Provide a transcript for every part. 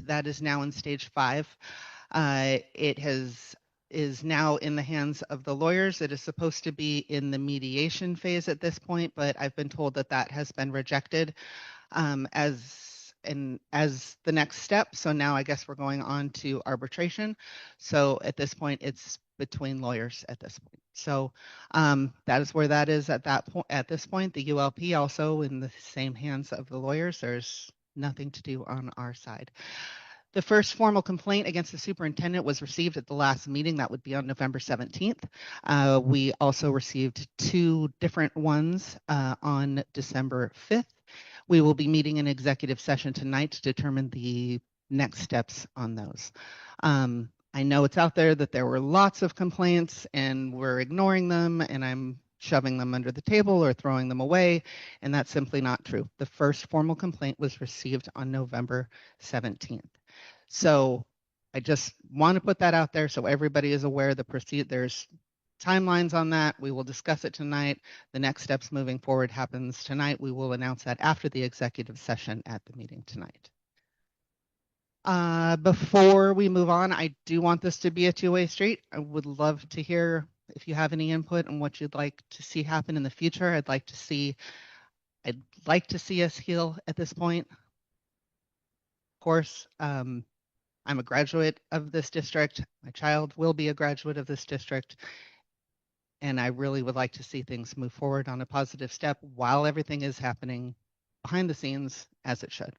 that is now in stage 5. It is now in the hands of the lawyers. It is supposed to be in the mediation phase at this point, but I've been told that that has been rejected as the next step. So now I guess we're going on to arbitration. So at this point, it's between lawyers at this point. So that is where that is at that point. At this point, the ULP also in the same hands of the lawyers. There's nothing to do on our side. The first formal complaint against the superintendent was received at the last meeting. That would be on November 17th. We also received 2 different ones on December 5th. We will be meeting in executive session tonight to determine the next steps on those. I know it's out there that there were lots of complaints and we're ignoring them, and I'm shoving them under the table or throwing them away, and that's simply not true. The first formal complaint was received on November 17th. So I just want to put that out there so everybody is aware there's timelines on that. We will discuss it tonight. The next steps moving forward happens tonight. We will announce that after the executive session at the meeting tonight. Before we move on, I do want this to be a 2-way street. I would love to hear if you have any input on what you'd like to see happen in the future. I'd like to see us heal at this point. Of course, I'm a graduate of this district. My child will be a graduate of this district. And I really would like to see things move forward on a positive step while everything is happening behind the scenes as it should.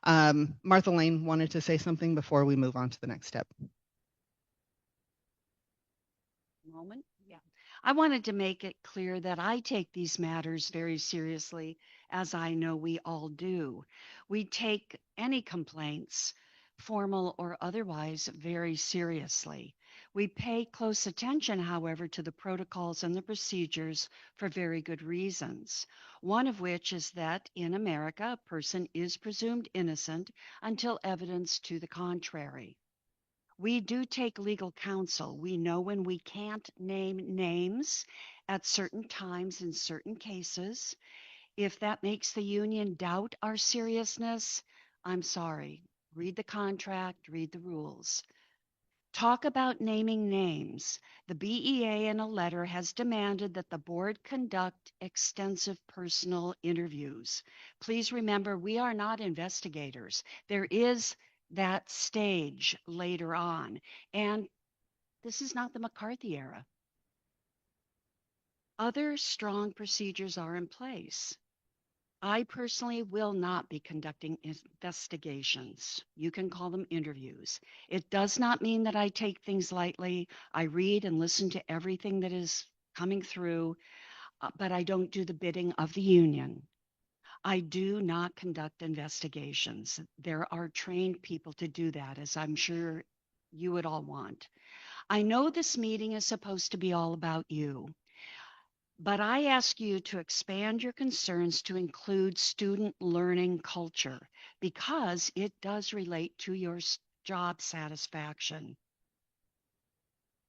Martha Lane wanted to say something before we move on to the next step. Moment. Yeah. I wanted to make it clear that I take these matters very seriously, as I know we all do. We take any complaints, formal or otherwise, very seriously. We pay close attention, however, to the protocols and the procedures for very good reasons. One of which is that in America, a person is presumed innocent until evidence to the contrary. We do take legal counsel. We know when we can't name names at certain times in certain cases. If that makes the union doubt our seriousness, I'm sorry. Read the contract, read the rules. Talk about naming names. The BEA in a letter has demanded that the board conduct extensive personal interviews. Please remember, we are not investigators. There is that stage later on. And this is not the McCarthy era. Other strong procedures are in place. I personally will not be conducting investigations. You can call them interviews. It does not mean that I take things lightly. I read and listen to everything that is coming through, but I don't do the bidding of the union. I do not conduct investigations. There are trained people to do that, as I'm sure you would all want. I know this meeting is supposed to be all about you, but I ask you to expand your concerns to include student learning culture because it does relate to your job satisfaction.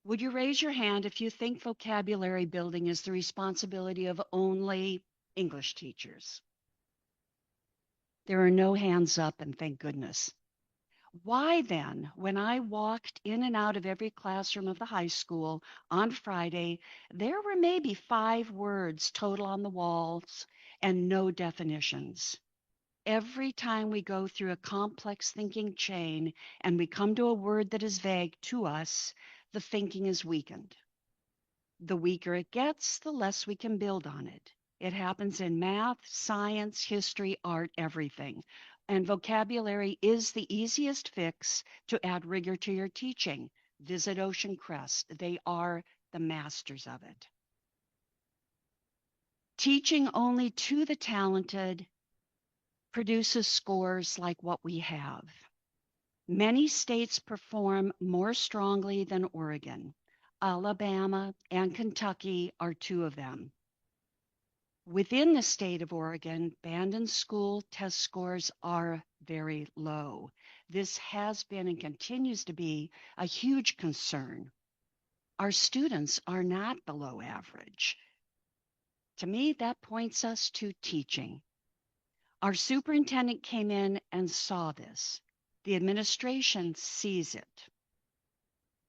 Would you raise your hand if you think vocabulary building is the responsibility of only English teachers? There are no hands up, and thank goodness. Why then, when I walked in and out of every classroom of the high school on Friday, there were maybe 5 words total on the walls and no definitions? Every time we go through a complex thinking chain and we come to a word that is vague to us, the thinking is weakened. The weaker it gets, the less we can build on it. It happens in math, science, history, art, everything. And vocabulary is the easiest fix to add rigor to your teaching. Visit Ocean Crest. They are the masters of it. Teaching only to the talented produces scores like what we have. Many states perform more strongly than Oregon. Alabama and Kentucky are 2 of them. Within the state of Oregon, Bandon School test scores are very low. This has been and continues to be a huge concern. Our students are not below average. To me, that points us to teaching. Our superintendent came in and saw this. The administration sees it.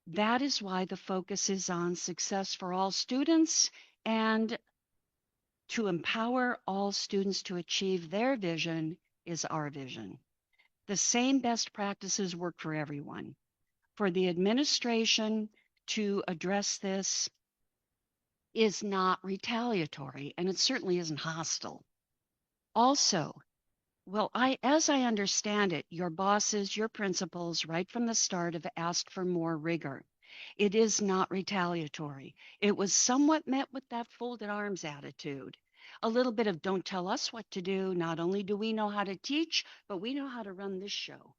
That is why the focus is on success for all students and to empower all students to achieve their vision is our vision. The same best practices work for everyone. For the administration to address this is not retaliatory, and it certainly isn't hostile. Also, as I understand it, your bosses, your principals, right from the start have asked for more rigor. It is not retaliatory. It was somewhat met with that folded arms attitude. A little bit of don't tell us what to do. Not only do we know how to teach, but we know how to run this show.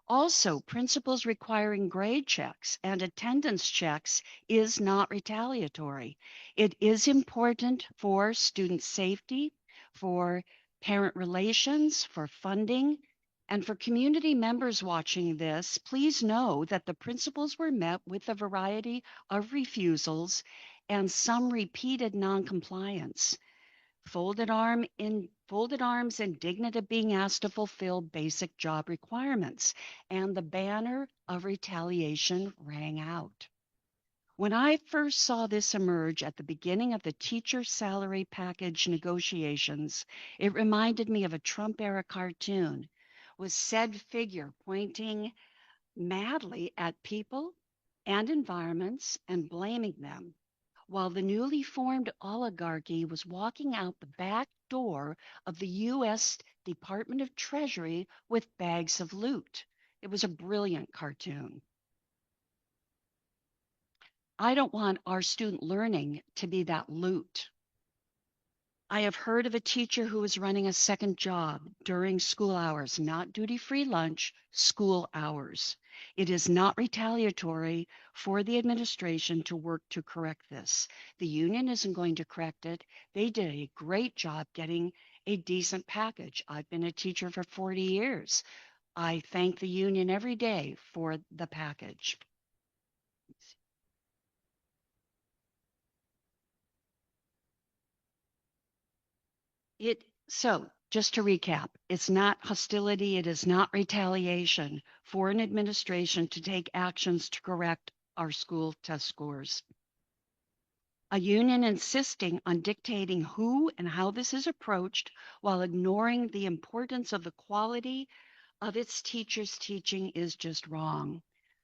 Also, principals requiring grade checks and attendance checks is not retaliatory. It is important for student safety, for parent relations, for funding, and for community members watching this. Please know that the principals were met with a variety of refusals and some repeated noncompliance. Folded arms, indignant at being asked to fulfill basic job requirements, and the banner of retaliation rang out. When I first saw this emerge at the beginning of the teacher salary package negotiations, it reminded me of a Trump-era cartoon with said figure pointing madly at people and environments and blaming them, while the newly formed oligarchy was walking out the back door of the U.S. Department of Treasury with bags of loot. It was a brilliant cartoon. I don't want our student learning to be that loot. I have heard of a teacher who was running a second job during school hours, not duty-free lunch, school hours. It is not retaliatory for the administration to work to correct this. The union isn't going to correct it. They did a great job getting a decent package. I've been a teacher for 40 years. I thank the union every day for the package. So just to recap, it's not hostility, it is not retaliation for an administration to take actions to correct our school test scores. A union insisting on dictating who and how this is approached while ignoring the importance of the quality of its teachers' teaching is just wrong.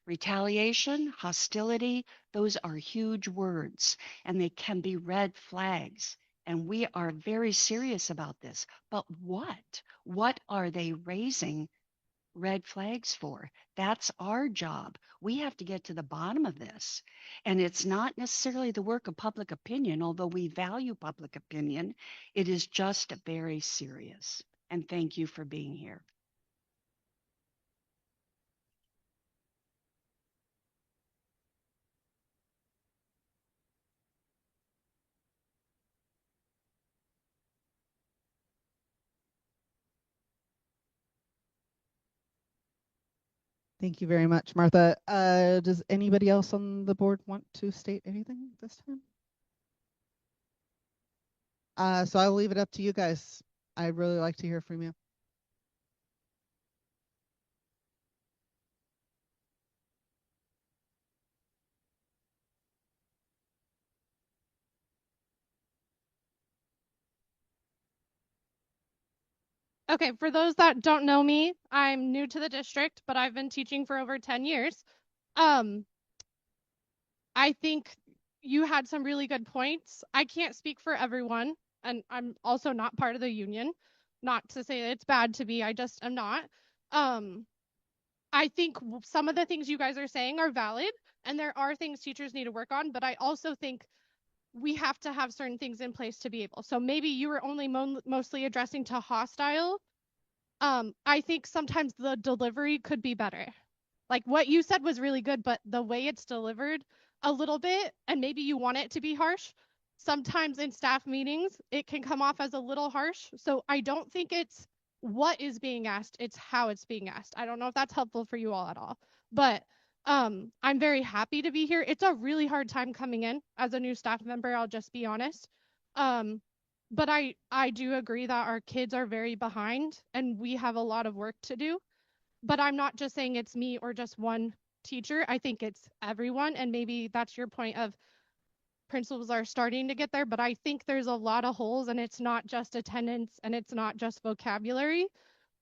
Retaliation, hostility, those are huge words, and they can be red flags. And we are very serious about this. But what? What are they raising red flags for? That's our job. We have to get to the bottom of this. And it's not necessarily the work of public opinion, although we value public opinion. It is just very serious. And thank you for being here. Thank you very much, Martha. Does anybody else on the board want to state anything this time? So I'll leave it up to you guys. I'd really like to hear from you. Okay, for those that don't know me, I'm new to the district, but I've been teaching for over 10 years. I think you had some really good points. I can't speak for everyone, and I'm also not part of the union. Not to say it's bad to be, I just am not. I think some of the things you guys are saying are valid, and there are things teachers need to work on, but I also think we have to have certain things in place to be able. So maybe you were only mostly addressing to hostile. I think sometimes the delivery could be better. Like what you said was really good, but the way it's delivered a little bit, and maybe you want it to be harsh, sometimes in staff meetings, it can come off as a little harsh. So I don't think it's what is being asked, it's how it's being asked. I don't know if that's helpful for you all at all, but I'm very happy to be here. It's a really hard time coming in as a new staff member, I'll just be honest. But I do agree that our kids are very behind and we have a lot of work to do. But I'm not just saying it's me or just one teacher. I think it's everyone. And maybe that's your point of principals are starting to get there, but I think there's a lot of holes and it's not just attendance and it's not just vocabulary.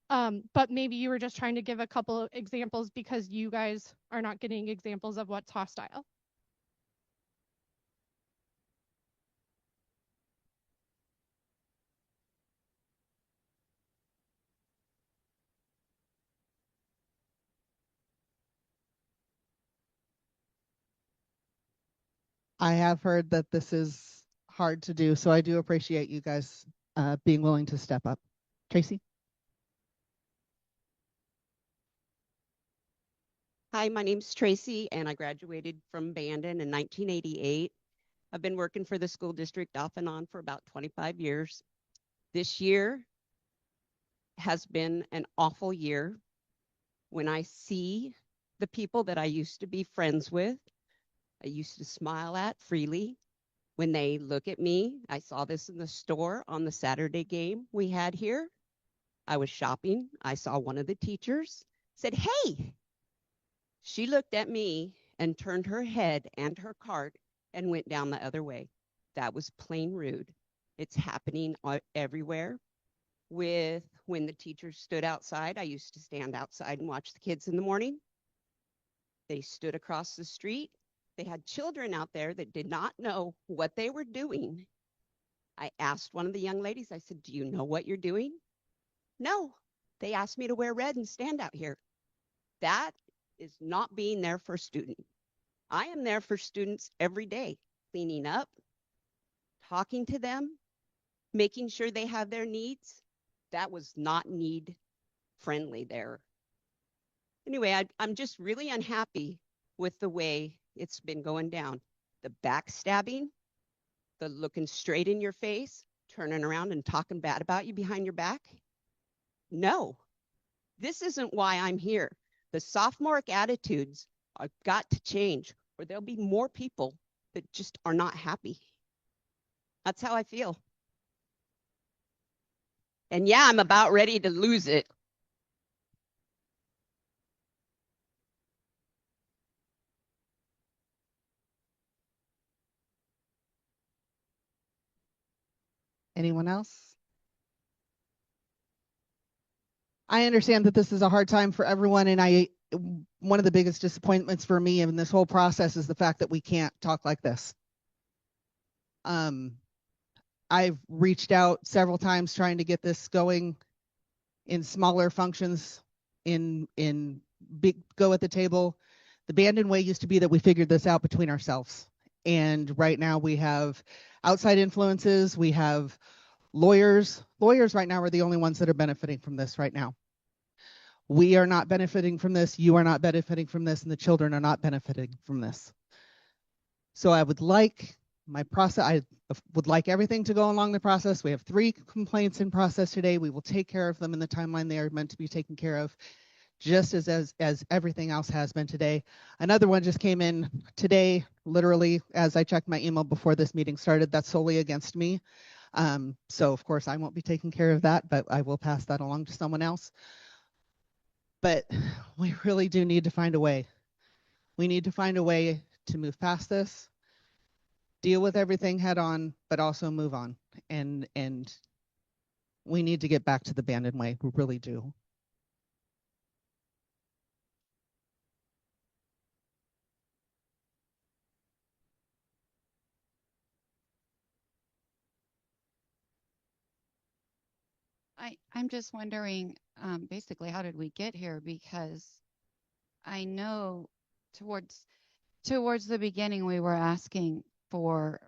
But maybe you were just trying to give a couple of examples because you guys are not getting examples of what's hostile. I have heard that this is hard to do, so I do appreciate you guys being willing to step up. Tracy? Hi, my name's Tracy, and I graduated from Bandon in 1988. I've been working for the school district off and on for about 25 years. This year has been an awful year. When I see the people that I used to be friends with, I used to smile at freely. When they look at me, I saw this in the store on the Saturday game we had here. I was shopping. I saw one of the teachers, said, "Hey." She looked at me and turned her head and her cart and went down the other way. That was plain rude. It's happening everywhere. When the teachers stood outside, I used to stand outside and watch the kids in the morning. They stood across the street. They had children out there that did not know what they were doing. I asked one of the young ladies, I said, "Do you know what you're doing?" "No." "They asked me to wear red and stand out here." That is not being there for a student. I am there for students every day, cleaning up, talking to them, making sure they have their needs. That was not need friendly there. Anyway, I'm just really unhappy with the way it's been going down. The backstabbing, the looking straight in your face, turning around and talking bad about you behind your back. No, this isn't why I'm here. The sophomoric attitudes have got to change, or there'll be more people that just are not happy. That's how I feel. And yeah, I'm about ready to lose it. Anyone else? I understand that this is a hard time for everyone, and one of the biggest disappointments for me in this whole process is the fact that we can't talk like this. I've reached out several times trying to get this going in smaller functions, in big go at the table. The Bandon way used to be that we figured this out between ourselves. And right now we have outside influences, we have lawyers. Lawyers right now are the only ones that are benefiting from this right now. We are not benefiting from this, you are not benefiting from this, and the children are not benefiting from this. So I would like everything to go along the process. We have 3 complaints in process today. We will take care of them in the timeline they are meant to be taken care of, just as everything else has been today. Another one just came in today, literally, as I checked my email before this meeting started. That's solely against me. So of course I won't be taking care of that, but I will pass that along to someone else. But we really do need to find a way. We need to find a way to move past this, deal with everything head on, but also move on. And we need to get back to the Bandon way. We really do. I'm just wondering, basically, how did we get here? Because I know towards the beginning, we were asking for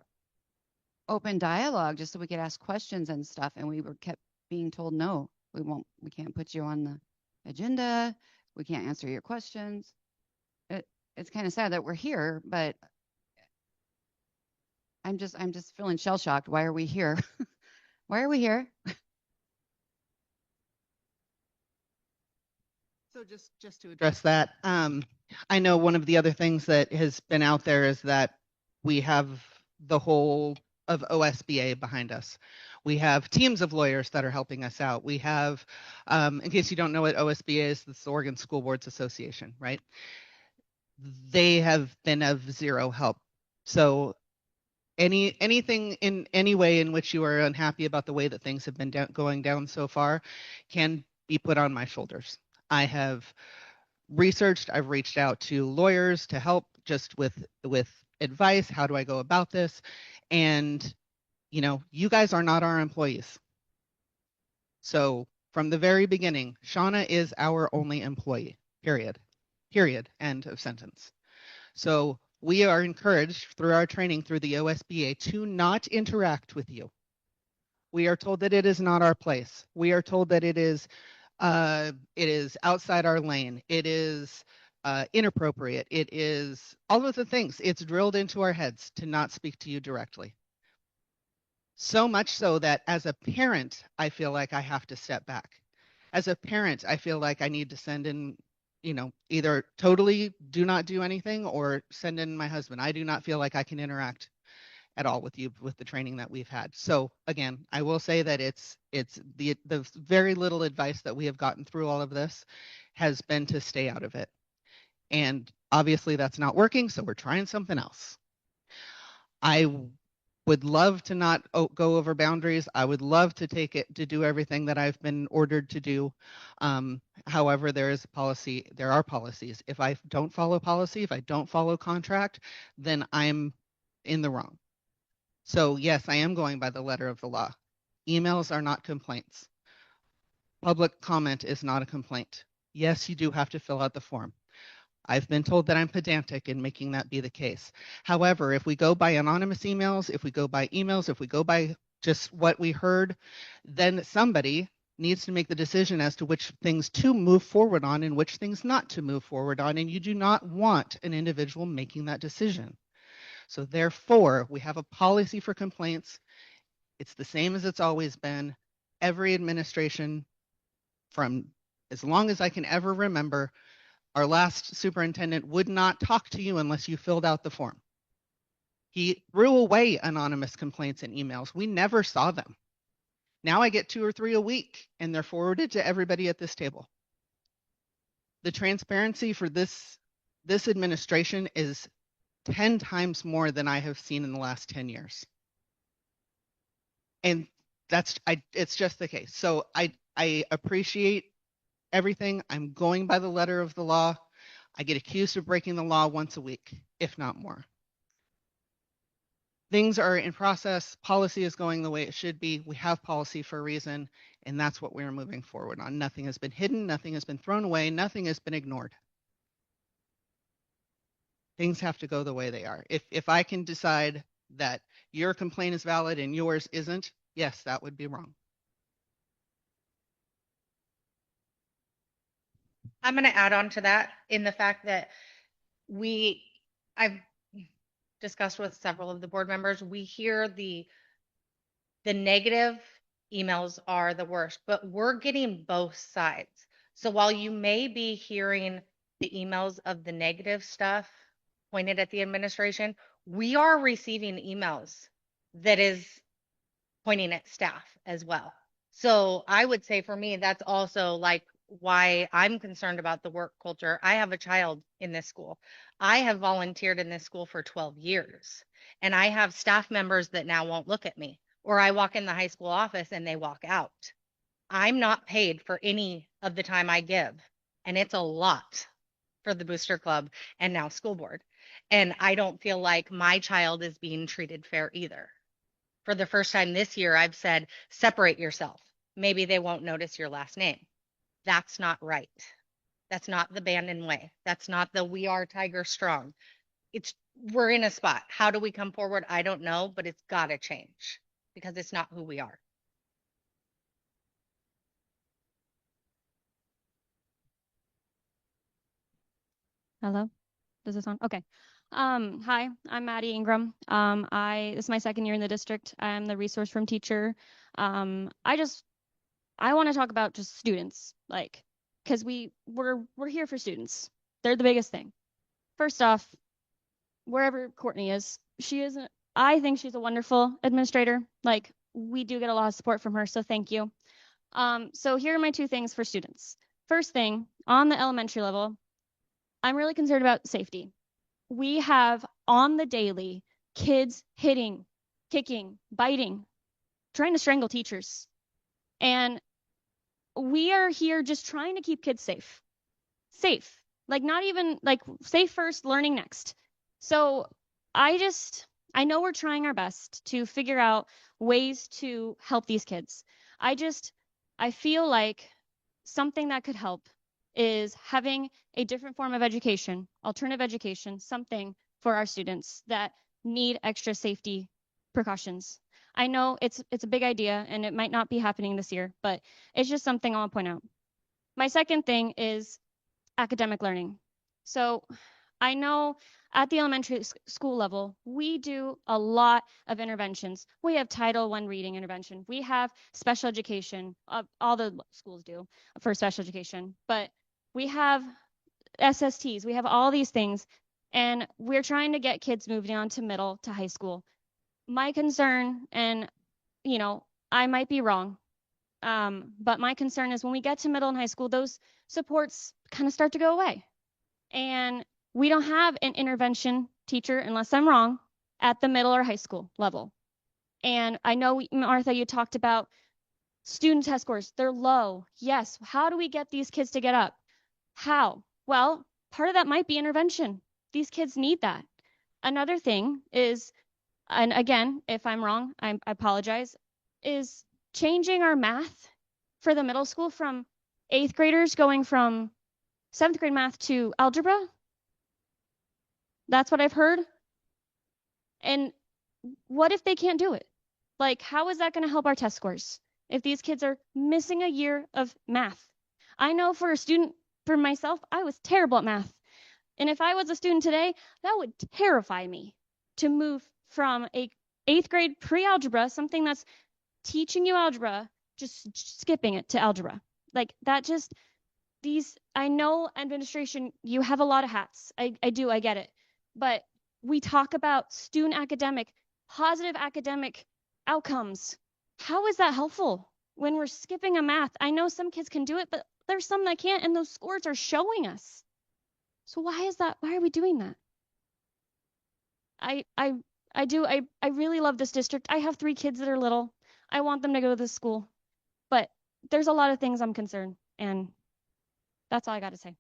open dialogue just so we could ask questions and stuff, and we were kept being told, no, we can't put you on the agenda, we can't answer your questions. It's kind of sad that we're here, but I'm just feeling shell-shocked. Why are we here? Why are we here? So just to address that, I know one of the other things that has been out there is that we have the whole of OSBA behind us. We have teams of lawyers that are helping us out. We have, in case you don't know what OSBA is, this is the Oregon School Boards Association, right? They have been of zero help. So anything in any way in which you are unhappy about the way that things have been going down so far can be put on my shoulders. I have researched, I've reached out to lawyers to help just with advice. How do I go about this? And you guys are not our employees. So from the very beginning, Shauna is our only employee, period. End of sentence. So we are encouraged through our training through the OSBA to not interact with you. We are told that it is not our place. We are told that it is outside our lane. It is inappropriate. It is all of the things. It's drilled into our heads to not speak to you directly. So much so that as a parent, I feel like I have to step back. As a parent, I feel like I need to send in, either totally do not do anything or send in my husband. I do not feel like I can interact at all with you with the training that we've had. So again, I will say that it's the very little advice that we have gotten through all of this has been to stay out of it. And obviously that's not working, so we're trying something else. I would love to not go over boundaries. I would love to take it to do everything that I've been ordered to do. However, there are policies. If I don't follow policy, if I don't follow contract, then I'm in the wrong. So yes, I am going by the letter of the law. Emails are not complaints. Public comment is not a complaint. Yes, you do have to fill out the form. I've been told that I'm pedantic in making that be the case. However, if we go by anonymous emails, if we go by emails, if we go by just what we heard, then somebody needs to make the decision as to which things to move forward on and which things not to move forward on. And you do not want an individual making that decision. So therefore, we have a policy for complaints. It's the same as it's always been. Every administration, from as long as I can ever remember, our last superintendent would not talk to you unless you filled out the form. He threw away anonymous complaints and emails. We never saw them. Now I get 2 or 3 a week, and they're forwarded to everybody at this table. The transparency for this administration is 10 times more than I have seen in the last 10 years. And it's just the case. So I appreciate everything. I'm going by the letter of the law. I get accused of breaking the law once a week, if not more. Things are in process. Policy is going the way it should be. We have policy for a reason, and that's what we're moving forward on. Nothing has been hidden. Nothing has been thrown away. Nothing has been ignored. Things have to go the way they are. If I can decide that your complaint is valid and yours isn't, yes, that would be wrong. I'm going to add on to that in the fact that I've discussed with several of the board members, we hear the negative emails are the worst, but we're getting both sides. So while you may be hearing the emails of the negative stuff pointed at the administration, we are receiving emails that is pointing at staff as well. So I would say for me, that's also like why I'm concerned about the work culture. I have a child in this school. I have volunteered in this school for 12 years, and I have staff members that now won't look at me, or I walk in the high school office and they walk out. I'm not paid for any of the time I give, and it's a lot for the Booster Club and now school board. And I don't feel like my child is being treated fair either. For the first time this year, I've said, separate yourself. Maybe they won't notice your last name. That's not right. That's not the Bandon way. That's not the we are Tiger Strong. We're in a spot. How do we come forward? I don't know, but it's got to change because it's not who we are. Hello, does this on? Okay. Hi, I'm Maddie Ingram. This is my second year in the district. I'm the resource room teacher. I want to talk about just students, because we're here for students. They're the biggest thing. First off, wherever Courtney is, I think she's a wonderful administrator. we do get a lot of support from her, so thank you. So here are my two things for students. First thing, on the elementary level, I'm really concerned about safety. We have on the daily kids hitting, kicking, biting, trying to strangle teachers. And we are here just trying to keep kids safe. Safe. Like not even like safe first, learning next. So I know we're trying our best to figure out ways to help these kids. I feel like something that could help is having a different form of education, alternative education, something for our students that need extra safety precautions. I know it's a big idea and it might not be happening this year, but it's just something I want to point out. My second thing is academic learning. So I know at the elementary school level, we do a lot of interventions. We have Title I reading intervention. We have special education. All the schools do for special education. But we have SSTs. We have all these things. And we're trying to get kids moving on to middle to high school. My concern, and I might be wrong, but my concern is when we get to middle and high school, those supports kind of start to go away. And we don't have an intervention teacher, unless I'm wrong, at the middle or high school level. And I know, Martha, you talked about student test scores. They're low. Yes. How do we get these kids to get up? How? Well, part of that might be intervention. These kids need that. Another thing is, and again, if I'm wrong, I apologize, is changing our math for the middle school from 8th graders going from 7th grade math to algebra. That's what I've heard. And what if they can't do it? Like, how is that going to help our test scores if these kids are missing a year of math? I know for myself, I was terrible at math. And if I was a student today, that would terrify me to move from a 8th grade pre-algebra, something that's teaching you algebra, just skipping it to algebra. Like that I know administration, you have a lot of hats. I get it. But we talk about student academic, positive academic outcomes. How is that helpful when we're skipping a math? I know some kids can do it, but there's some that can't, and those scores are showing us. So why is that? Why are we doing that? I really love this district. I have 3 kids that are little. I want them to go to this school. But there's a lot of things I'm concerned, and that's all I got to say.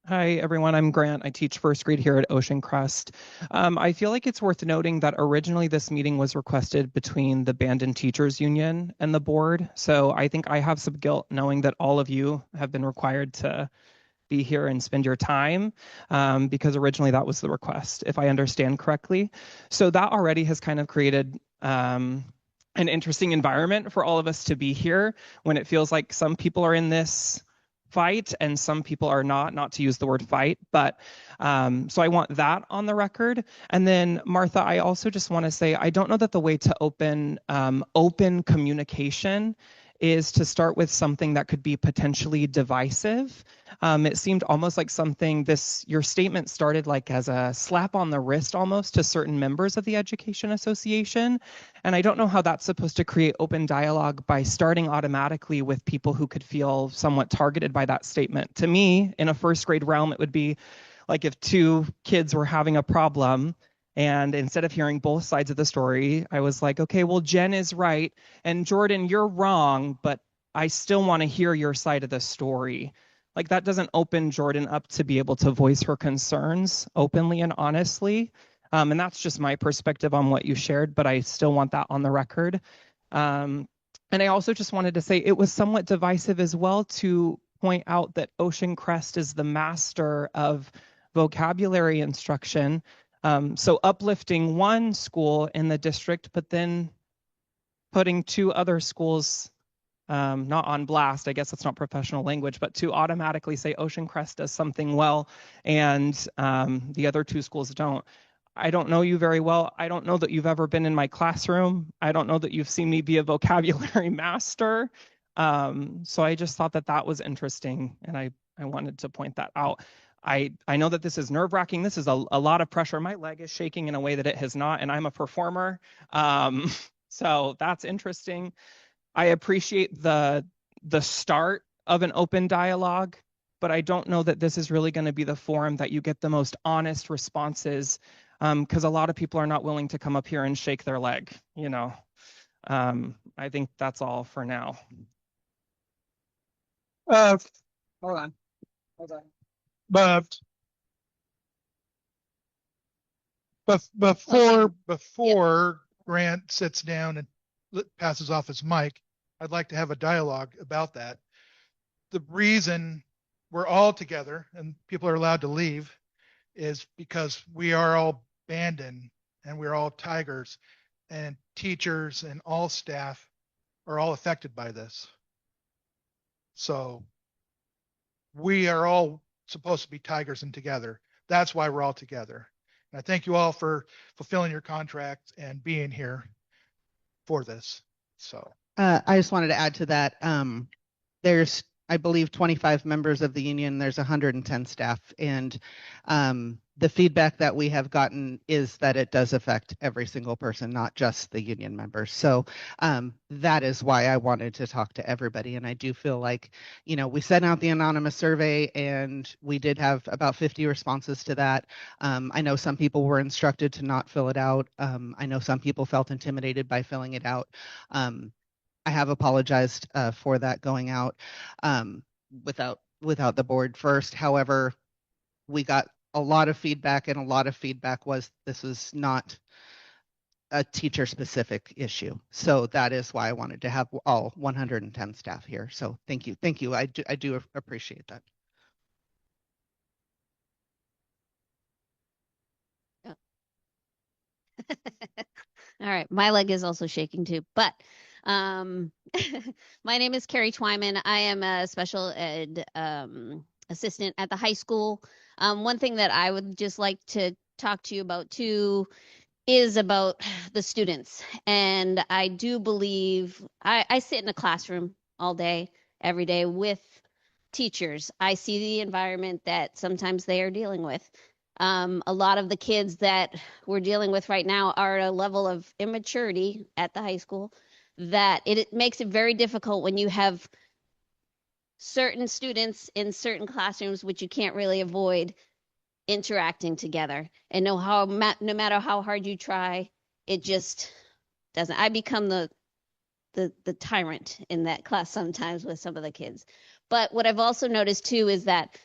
Hi, everyone. I'm Grant. I teach first grade here at Ocean Crest. I feel like it's worth noting that originally this meeting was requested between the Bandon Teachers Union and the board. So I think I have some guilt knowing that all of you have been required to be here and spend your time because originally that was the request, if I understand correctly. So that already has kind of created an interesting environment for all of us to be here when it feels like some people are in this fight and some people are not to use the word fight, but so I want that on the record. And then Martha, I also just want to say, I don't know that the way to open communication is to start with something that could be potentially divisive. It seemed almost like your statement started like as a slap on the wrist almost to certain members of the Education Association. And I don't know how that's supposed to create open dialogue by starting automatically with people who could feel somewhat targeted by that statement. To me, in a first grade realm, it would be like if 2 kids were having a problem, and instead of hearing both sides of the story, I was like, okay, well, Jen is right, and Jordan, you're wrong, but I still want to hear your side of the story. Like that doesn't open Jordan up to be able to voice her concerns openly and honestly. And that's just my perspective on what you shared, but I still want that on the record. And I also just wanted to say it was somewhat divisive as well to point out that Ocean Crest is the master of vocabulary instruction. So uplifting one school in the district, but then putting 2 other schools not on blast, I guess that's not professional language, but to automatically say Ocean Crest does something well and the other 2 schools don't. I don't know you very well. I don't know that you've ever been in my classroom. I don't know that you've seen me be a vocabulary master. So I just thought that that was interesting, and I wanted to point that out. I know that this is nerve-wracking. This is a lot of pressure. My leg is shaking in a way that it has not, and I'm a performer. So that's interesting. I appreciate the start of an open dialogue, but I don't know that this is really going to be the forum that you get the most honest responses, because a lot of people are not willing to come up here and shake their leg, you know. I think that's all for now. Hold on. But before Grant sits down and passes off his mic, I'd like to have a dialogue about that. The reason we're all together and people are allowed to leave is because we are all Bandon and we're all Tigers, and teachers and all staff are all affected by this. So we are all supposed to be Tigers and together. That's why we're all together. And I thank you all for fulfilling your contract and being here for this. So I just wanted to add to that. There's, I believe, 25 members of the union. There's 110 staff, and the feedback that we have gotten is that it does affect every single person, not just the union members. So that is why I wanted to talk to everybody. And I do feel like, you know, we sent out the anonymous survey and we did have about 50 responses to that. I know some people were instructed to not fill it out. I know some people felt intimidated by filling it out. I have apologized for that going out without the board first. However, we got a lot of feedback, and a lot of feedback was this is not a teacher specific issue. So that is why I wanted to have all 110 staff here. So thank you. I do appreciate that. All right, my leg is also shaking too, but my name is Carrie Twyman. I am a special ed assistant at the high school. One thing that I would just like to talk to you about too is about the students. And I do believe I sit in a classroom all day, every day with teachers. I see the environment that sometimes they are dealing with. A lot of the kids that we're dealing with right now are at a level of immaturity at the high school that it makes it very difficult when you have certain students in certain classrooms, which you can't really avoid interacting together. And no matter how hard you try, it just doesn't. I become the tyrant in that class sometimes with some of the kids. But what I've also noticed too is that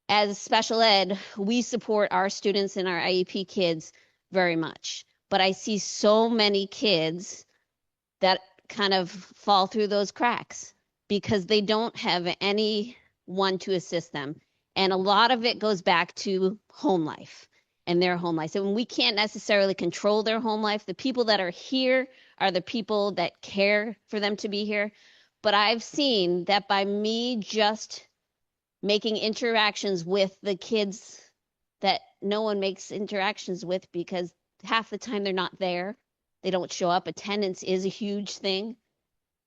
as special ed, we support our students and our IEP kids very much. But I see so many kids that kind of fall through those cracks because they don't have anyone to assist them. And a lot of it goes back to home life and their home life. So we can't necessarily control their home life. The people that are here are the people that care for them to be here. But I've seen that by me just making interactions with the kids that no one makes interactions with because half the time they're not there. They don't show up. Attendance is a huge thing.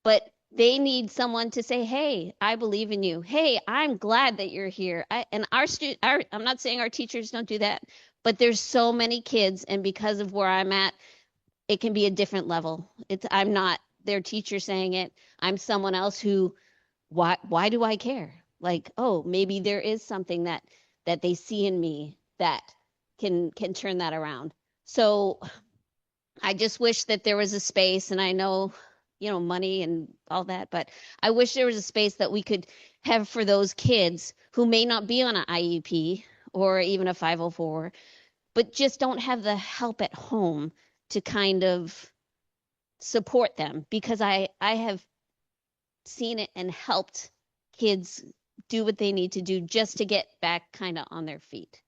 But they need someone to say, hey, I believe in you. Hey, I'm glad that you're here. I'm not saying our teachers don't do that, but there's so many kids. And because of where I'm at, it can be a different level. I'm not their teacher saying it. I'm someone else who, why do I care? Like, oh, maybe there is something that they see in me that can turn that around. So I just wish that there was a space, and I know, you know, money and all that, but I wish there was a space that we could have for those kids who may not be on an IEP or even a 504, but just don't have the help at home to kind of support them, because I have seen it and helped kids do what they need to do just to get back kind of on their feet.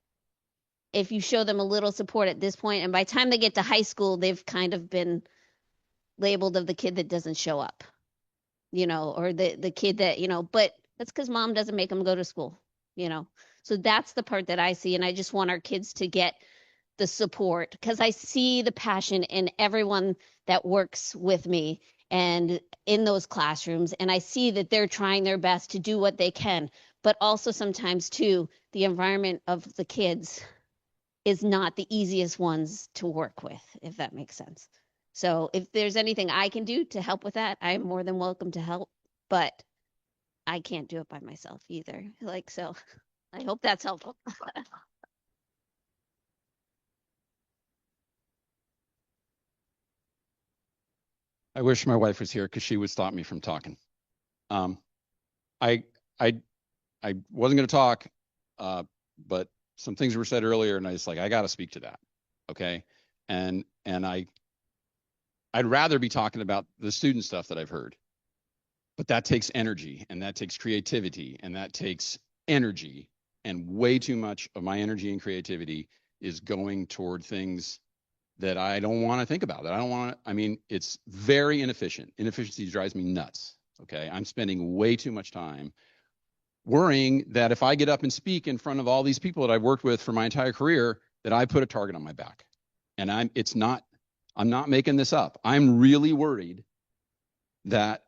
If you show them a little support at this point, and by the time they get to high school, they've kind of been labeled of the kid that doesn't show up, you know, or the kid that, you know, but that's because mom doesn't make them go to school, you know. So that's the part that I see, and I just want our kids to get the support because I see the passion in everyone that works with me, and in those classrooms, and I see that they're trying their best to do what they can, but also sometimes too, the environment of the kids is not the easiest ones to work with, if that makes sense. So if there's anything I can do to help with that, I'm more than welcome to help, but I can't do it by myself either. Like, so I hope that's helpful. I wish my wife was here because she would stop me from talking. I wasn't going to talk, but some things were said earlier, and I was like, I got to speak to that, okay? And I'd rather be talking about the student stuff that I've heard, but that takes energy, and that takes creativity, and that takes energy, and way too much of my energy and creativity is going toward things that I don't want to think about, that I don't want to, I mean, it's very inefficient. Inefficiency drives me nuts, okay? I'm spending way too much time worrying that if I get up and speak in front of all these people that I've worked with for my entire career, that I put a target on my back. And I'm not making this up. I'm really worried that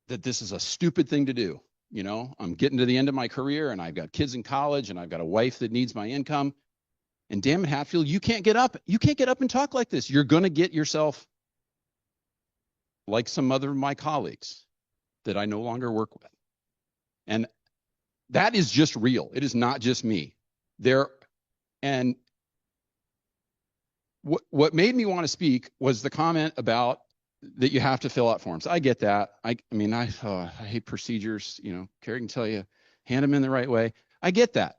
this is a stupid thing to do. You know, I'm getting to the end of my career, and I've got kids in college, and I've got a wife that needs my income. And damn it, Hatfield, you can't get up. You can't get up and talk like this. You're going to get yourself like some other of my colleagues that I no longer work with. And that is just real. It is not just me. And what made me want to speak was the comment about that you have to fill out forms. I get that. I mean, I hate procedures. You know, Carrie can tell you, hand them in the right way. I get that.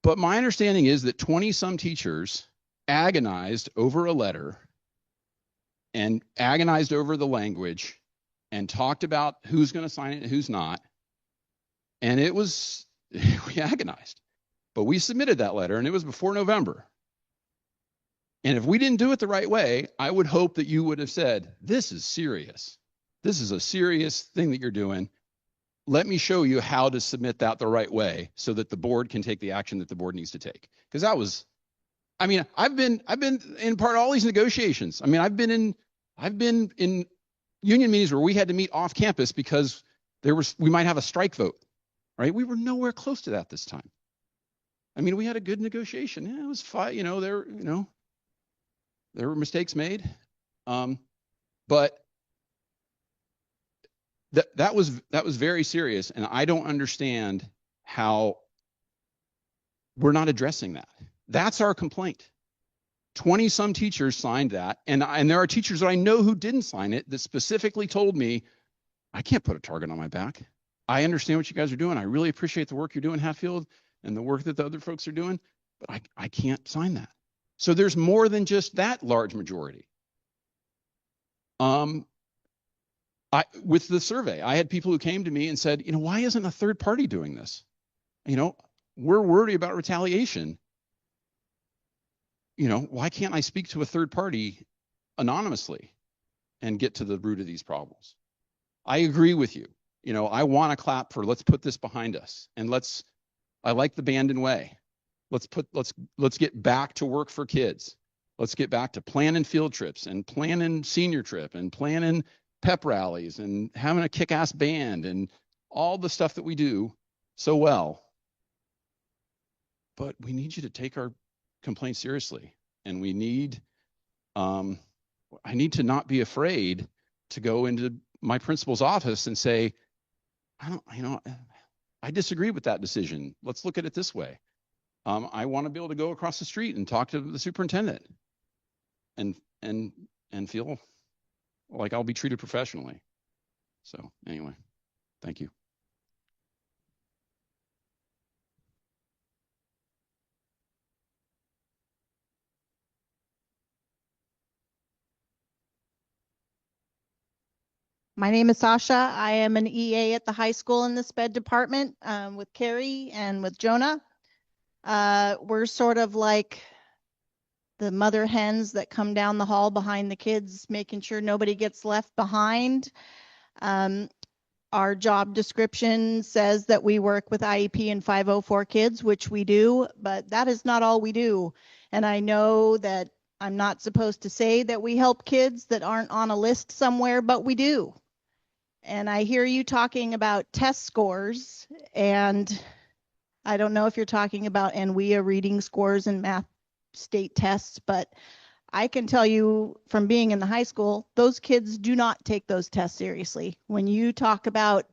But my understanding is that 20-some teachers agonized over a letter and agonized over the language and talked about who's going to sign it and who's not. And it was, we agonized. But we submitted that letter, and it was before November. And if we didn't do it the right way, I would hope that you would have said, this is serious. This is a serious thing that you're doing. Let me show you how to submit that the right way so that the board can take the action that the board needs to take. Because that was, I mean, I've been in part of all these negotiations. I mean, I've been in union meetings where we had to meet off campus because we might have a strike vote, right? We were nowhere close to that this time. I mean, we had a good negotiation. Yeah, it was fine. There were mistakes made, but that was very serious, and I don't understand how we're not addressing that. That's our complaint. 20-some teachers signed that, and there are teachers that I know who didn't sign it that specifically told me, I can't put a target on my back. I understand what you guys are doing. I really appreciate the work you're doing, Hatfield, and the work that the other folks are doing, but I can't sign that. So there's more than just that large majority. With the survey, I had people who came to me and said, why isn't a third party doing this? We're worried about retaliation. Why can't I speak to a third party anonymously and get to the root of these problems? I agree with you. I want to clap for let's put this behind us, and I like the Bandon way. Let's get back to work for kids. Let's get back to planning field trips and planning senior trip and planning pep rallies and having a kick-ass band and all the stuff that we do so well. But we need you to take our complaints seriously, and I need to not be afraid to go into my principal's office and say, I disagree with that decision. Let's look at it this way. I want to be able to go across the street and talk to the superintendent and feel like I'll be treated professionally. So anyway, thank you. My name is Sasha. I am an EA at the high school in the SPED department with Carrie and with Jonah. We're sort of like the mother hens that come down the hall behind the kids, making sure nobody gets left behind. Our job description says that we work with IEP and 504 kids, which we do, but that is not all we do. And I know that I'm not supposed to say that we help kids that aren't on a list somewhere, but we do. And I hear you talking about test scores, and I don't know if you're talking about NWEA reading scores and math state tests, but I can tell you from being in the high school, those kids do not take those tests seriously. When you talk about,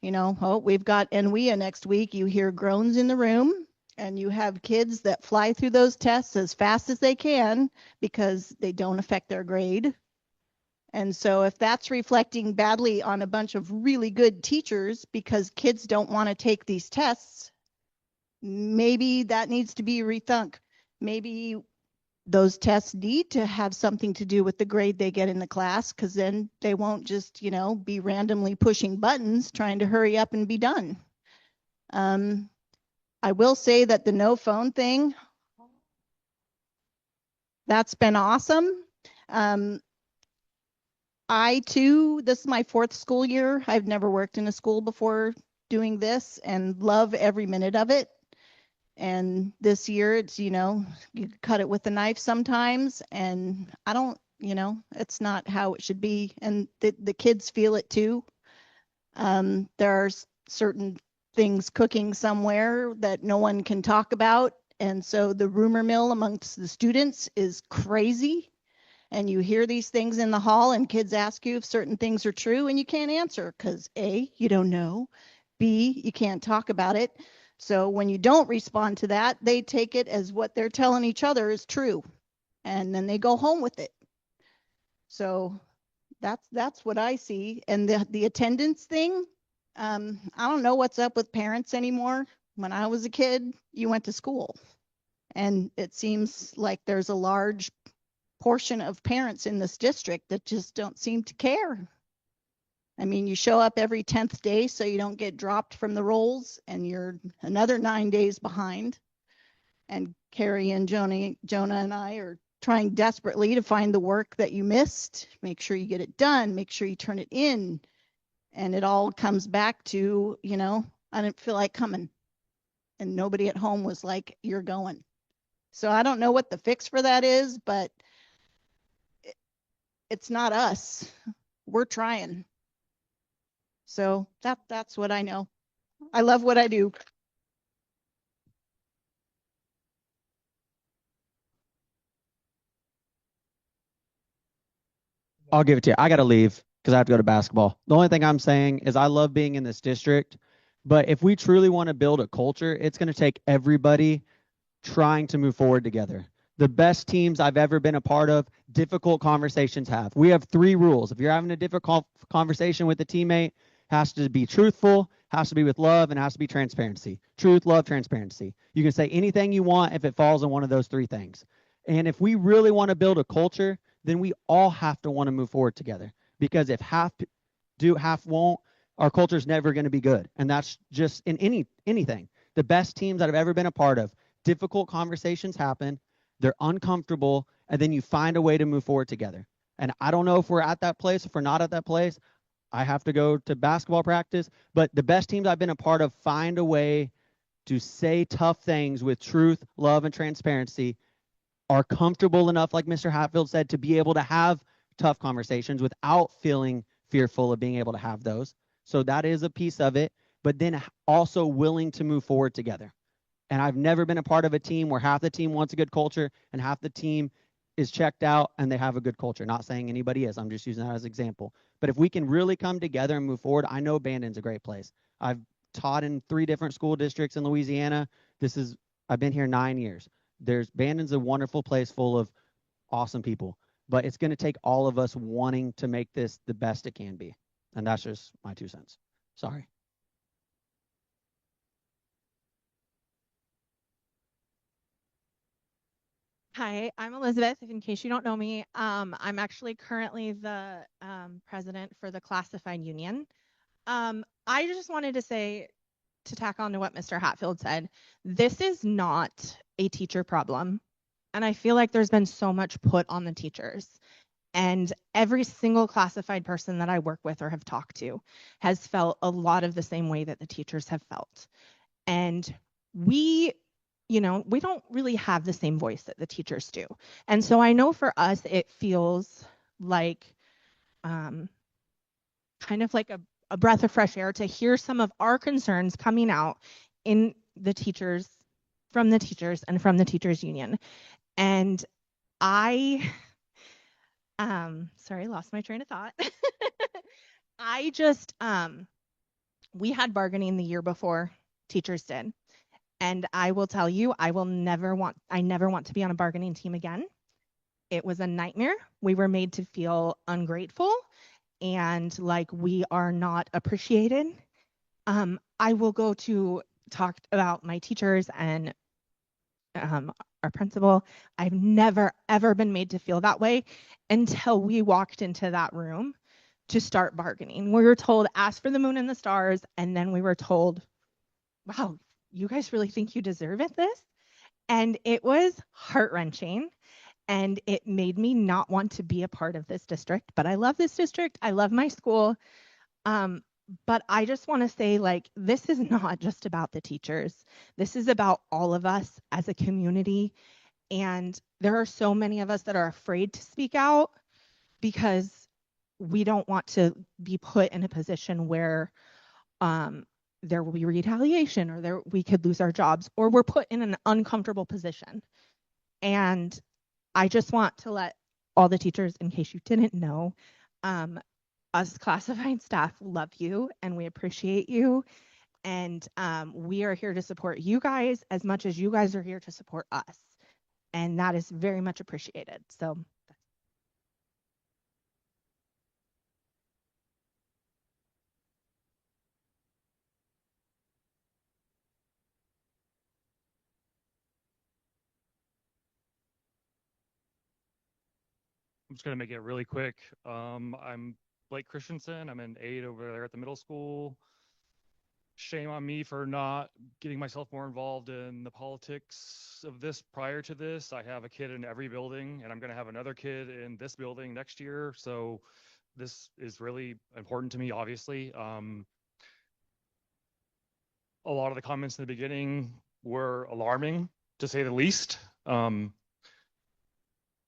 oh, we've got NWEA next week, you hear groans in the room, and you have kids that fly through those tests as fast as they can because they don't affect their grade. And so if that's reflecting badly on a bunch of really good teachers because kids don't want to take these tests, maybe that needs to be rethunk. Maybe those tests need to have something to do with the grade they get in the class, because then they won't just, be randomly pushing buttons trying to hurry up and be done. I will say that the no phone thing, that's been awesome. I too, this is my 4th school year. I've never worked in a school before doing this and love every minute of it. And this year it's, you cut it with a knife sometimes, and I don't, it's not how it should be. And the kids feel it too. There are certain things cooking somewhere that no one can talk about. And so the rumor mill amongst the students is crazy. And you hear these things in the hall, and kids ask you if certain things are true, and you can't answer because A, you don't know, B, you can't talk about it. So when you don't respond to that, they take it as what they're telling each other is true, and then they go home with it. So that's what I see. And the attendance thing, I don't know what's up with parents anymore. When I was a kid, you went to school, and it seems like there's a large portion of parents in this district that just don't seem to care. I mean, you show up every 10th day so you don't get dropped from the rolls, and you're another 9 days behind. And Carrie and Jonah and I are trying desperately to find the work that you missed, make sure you get it done, make sure you turn it in. And it all comes back to, I didn't feel like coming. And nobody at home was like, you're going. So I don't know what the fix for that is, but it's not us. We're trying. So that's what I know. I love what I do. I'll give it to you. I got to leave because I have to go to basketball. The only thing I'm saying is I love being in this district, but if we truly want to build a culture, it's going to take everybody trying to move forward together. The best teams I've ever been a part of, difficult conversations have. We have 3 rules. If you're having a difficult conversation with a teammate, has to be truthful, has to be with love, and has to be transparency. Truth, love, transparency. You can say anything you want if it falls in one of those 3 things. And if we really want to build a culture, then we all have to want to move forward together. Because if half do, half won't, our culture is never going to be good. And that's just in anything. The best teams that I've ever been a part of, difficult conversations happen, they're uncomfortable, and then you find a way to move forward together. And I don't know if we're at that place. If we're not at that place, I have to go to basketball practice. But the best teams I've been a part of find a way to say tough things with truth, love, and transparency, are comfortable enough, like Mr. Hatfield said, to be able to have tough conversations without feeling fearful of being able to have those. So that is a piece of it, but then also willing to move forward together. And I've never been a part of a team where half the team wants a good culture and half the team is checked out and they have a good culture. Not saying anybody is. I'm just using that as an example. But if we can really come together and move forward, I know Bandon's a great place. I've taught in 3 different school districts in Louisiana. I've been here 9 years. Bandon's a wonderful place full of awesome people. But it's going to take all of us wanting to make this the best it can be. And that's just my 2 cents. Sorry. Hi, I'm Elizabeth. In case you don't know me, I'm actually currently the president for the Classified Union. I just wanted to say, to tack on to what Mr. Hatfield said, this is not a teacher problem. And I feel like there's been so much put on the teachers. And every single classified person that I work with or have talked to has felt a lot of the same way that the teachers have felt. And we you know, we don't really have the same voice that the teachers do. And so I know for us, it feels like kind of like a breath of fresh air to hear some of our concerns coming out in the teachers, from the teachers and from the teachers union. And I, sorry, lost my train of thought. I just, we had bargaining the year before teachers did. And I will tell you, I never want to be on a bargaining team again. It was a nightmare. We were made to feel ungrateful and like we are not appreciated. I will go to talk about my teachers and our principal. I've never, ever been made to feel that way until we walked into that room to start bargaining. We were told, ask for the moon and the stars. And then we were told, wow, you guys really think you deserve it, this? And it was heart-wrenching. And it made me not want to be a part of this district. But I love this district. I love my school. But I just want to say, like, this is not just about the teachers. This is about all of us as a community. And there are so many of us that are afraid to speak out because we don't want to be put in a position where there will be retaliation or we could lose our jobs or we're put in an uncomfortable position. And I just want to let all the teachers, in case you didn't know, us classified staff love you and we appreciate you. And we are here to support you guys as much as you guys are here to support us. And that is very much appreciated. So I'm just going to make it really quick. I'm Blake Christensen. I'm an aide over there at the middle school. Shame on me for not getting myself more involved in the politics of this prior to this. I have a kid in every building, and I'm going to have another kid in this building next year. So this is really important to me, obviously. A lot of the comments in the beginning were alarming, to say the least.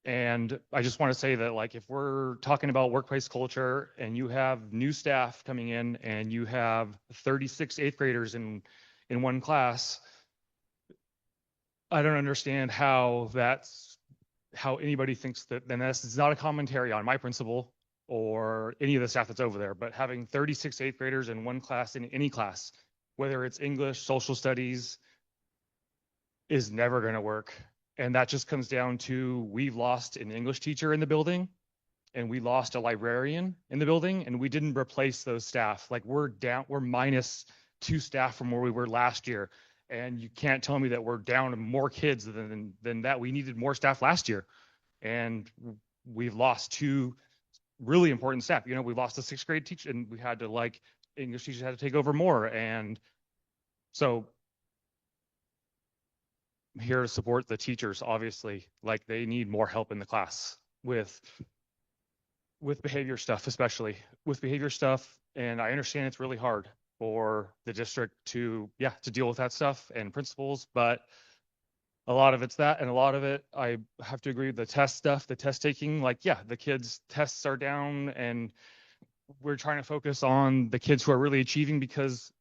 And I just want to say that, like, if we're talking about workplace culture and you have new staff coming in and you have 36 eighth graders in one class, I don't understand how anybody thinks that, and this is not a commentary on my principal or any of the staff that's over there, but having 36 eighth graders in one class, in any class, whether it's English, social studies, is never going to work. And that just comes down to, we've lost an English teacher in the building and we lost a librarian in the building, and we didn't replace those staff. Like, we're minus 2 staff from where we were last year. And you can't tell me that we're down more kids than that. We needed more staff last year. And we've lost 2 really important staff. You know, we lost a 6th grade teacher and we had to, like, English teachers had to take over more. And so I'm here to support the teachers, obviously. Like, they need more help in the class with behavior stuff, especially with behavior stuff. And I understand it's really hard for the district to deal with that stuff and principals, but a lot of it's that, and a lot of it, I have to agree with the test stuff, the test taking. Like, yeah, the kids' tests are down, and we're trying to focus on the kids who are really achieving, because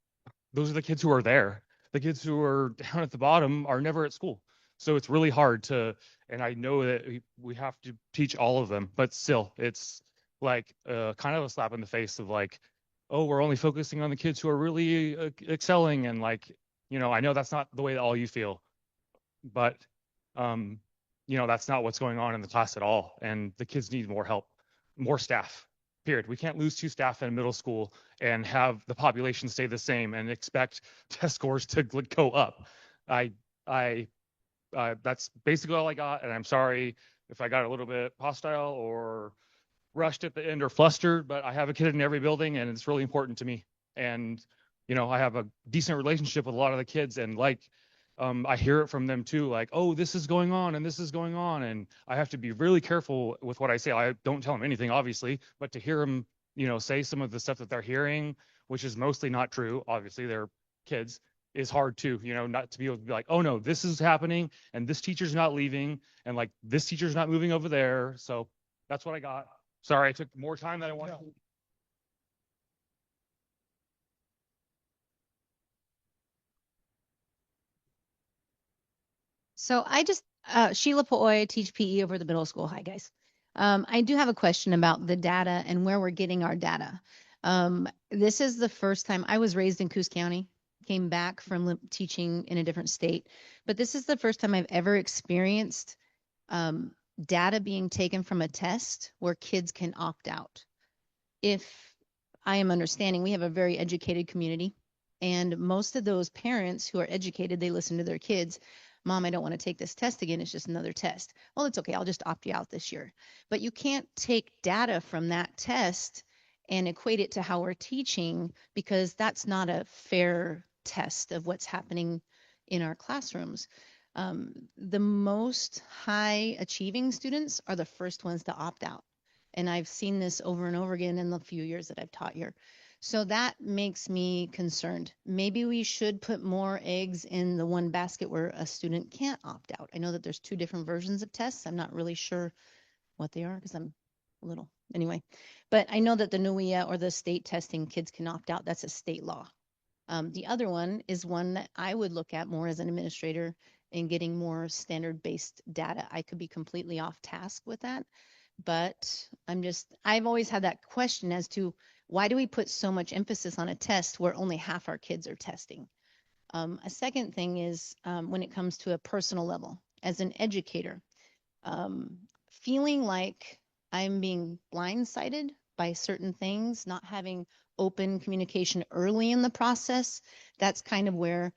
those are the kids who are there. The kids who are down at the bottom are never at school. So it's really hard to, and I know that we have to teach all of them, but still, it's like kind of a slap in the face of, like, oh, we're only focusing on the kids who are really excelling. And, like, you know, I know that's not the way that all you feel, but you know, that's not what's going on in the class at all. And the kids need more help, more staff. Period. We can't lose 2 staff in middle school and have the population stay the same and expect test scores to go up. That's basically all I got. And I'm sorry if I got a little bit hostile or rushed at the end or flustered, but I have a kid in every building and it's really important to me. And, you know, I have a decent relationship with a lot of the kids, and, like, I hear it from them too, like, oh, this is going on and this is going on. And I have to be really careful with what I say. I don't tell them anything, obviously, but to hear them, you know, say some of the stuff that they're hearing, which is mostly not true. Obviously, they're kids, is hard too, not to be able to be like, oh no, this is happening and this teacher's not leaving and like this teacher's not moving over there. So that's what I got. Sorry, I took more time than I wanted. No. So I just, Sheila Poi, I teach PE over the middle school. Hi, guys. I do have a question about the data and where we're getting our data. This is the first time I was raised in Coos County, came back from teaching in a different state, but this is the first time I've ever experienced data being taken from a test where kids can opt out. If I am understanding, we have a very educated community, and most of those parents who are educated, they listen to their kids. Mom, I don't want to take this test again. It's just another test. Well, it's okay. I'll just opt you out this year. But you can't take data from that test and equate it to how we're teaching, because that's not a fair test of what's happening in our classrooms. The most high achieving students are the first ones to opt out. And I've seen this over and over again in the few years that I've taught here. So that makes me concerned. Maybe we should put more eggs in the one basket where a student can't opt out. I know that there's 2 different versions of tests. I'm not really sure what they are because I'm a little, anyway. But I know that the NUIA or the state testing, kids can opt out. That's a state law. The other one is one that I would look at more as an administrator in getting more standard-based data. I could be completely off task with that, but I've always had that question as to why do we put so much emphasis on a test where only half our kids are testing? A second thing is when it comes to a personal level, as an educator, feeling like I'm being blindsided by certain things, not having open communication early in the process, that's kind of where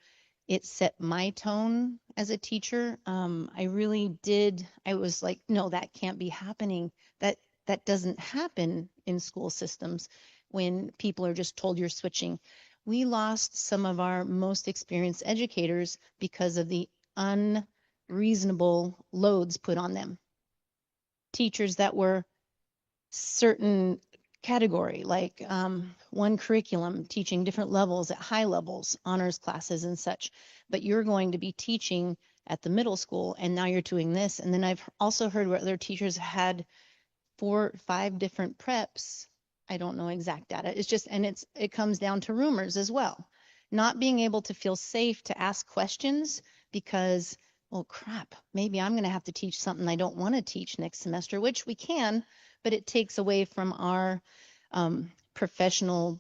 it set my tone as a teacher. I was like, no, that can't be happening. That doesn't happen in school systems when people are just told you're switching. We lost some of our most experienced educators because of the unreasonable loads put on them. Teachers that were certain category, like one curriculum, teaching different levels at high levels, honors classes and such, but you're going to be teaching at the middle school and now you're doing this. And then I've also heard where other teachers had 4 or 5 different preps. I don't know exact data. It's just, and it comes down to rumors as well. Not being able to feel safe to ask questions because, oh crap, maybe I'm going to have to teach something I don't want to teach next semester, which we can, but it takes away from our professional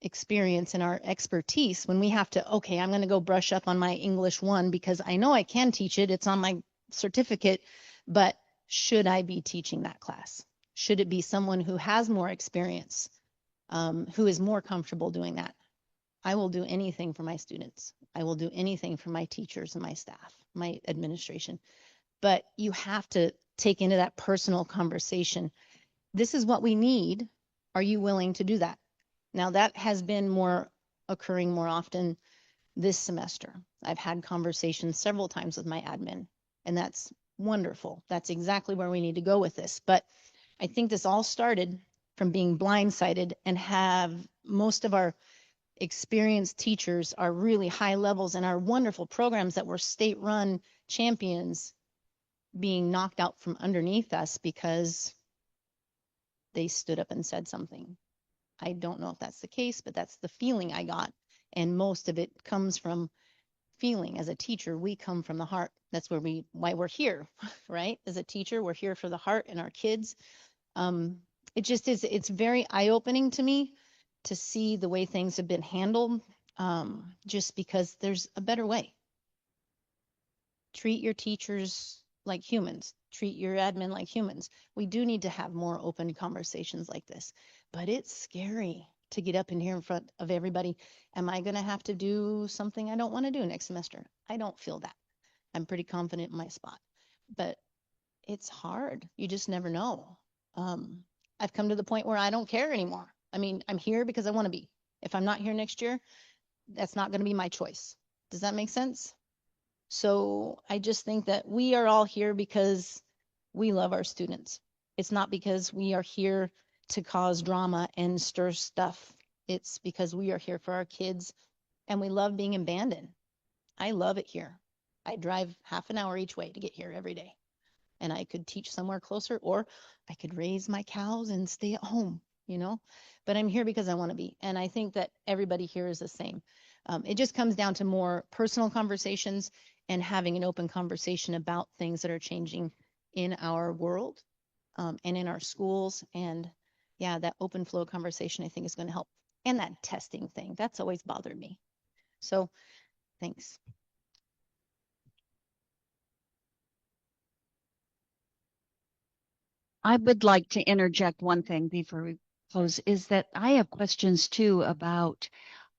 experience and our expertise when we have to, okay, I'm going to go brush up on my English 1 because I know I can teach it. It's on my certificate, but should I be teaching that class? Should it be someone who has more experience, who is more comfortable doing that? I will do anything for my students. I will do anything for my teachers and my staff, my administration. But you have to take into that personal conversation. This is what we need. Are you willing to do that? Now that has been occurring more often this semester. I've had conversations several times with my admin, and that's wonderful. That's exactly where we need to go with this. But I think this all started from being blindsided and have most of our experienced teachers are really high levels and our wonderful programs that were state run champions being knocked out from underneath us because they stood up and said something. I don't know if that's the case, but that's the feeling I got. And most of it comes from feeling. As a teacher, we come from the heart. That's why we're here, right? As a teacher, we're here for the heart and our kids. It just is, it's very eye-opening to me to see the way things have been handled, just because there's a better way. Treat your teachers like humans. Treat your admin like humans. We do need to have more open conversations like this, but it's scary to get up in here in front of everybody. Am I going to have to do something I don't want to do next semester? I don't feel that. I'm pretty confident in my spot, but it's hard. You just never know. I've come to the point where I don't care anymore. I mean, I'm here because I want to be. If I'm not here next year, that's not going to be my choice. Does that make sense? So I just think that we are all here because we love our students. It's not because we are here to cause drama and stir stuff. It's because we are here for our kids and we love being in Bandon. I love it here. I drive half an hour each way to get here every day. And I could teach somewhere closer, or I could raise my cows and stay at home, you know. But I'm here because I want to be. And I think that everybody here is the same. It just comes down to more personal conversations and having an open conversation about things that are changing in our world, and in our schools. And yeah, that open flow conversation I think is going to help. And that testing thing, that's always bothered me. So thanks. I would like to interject one thing before we close, is that I have questions too about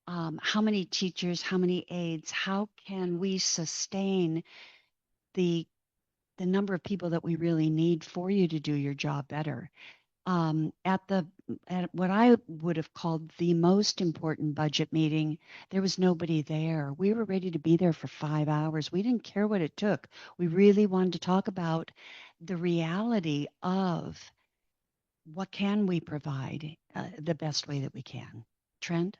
how many teachers, how many aides, how can we sustain the number of people that we really need for you to do your job better. At what I would have called the most important budget meeting, there was nobody there. We were ready to be there for 5 hours. We didn't care what it took. We really wanted to talk about the reality of what can we provide the best way that we can. Trent?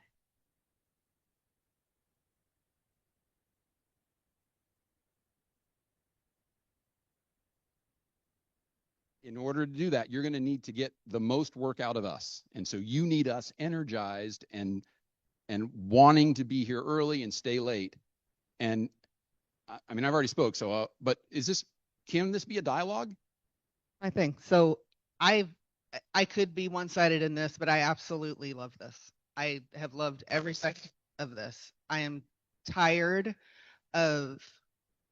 In order to do that, you're going to need to get the most work out of us. And so you need us energized and wanting to be here early and stay late. And I mean, I've already spoke. So, but can this be a dialogue? I think so. I could be one-sided in this, but I absolutely love this. I have loved every second of this. I am tired of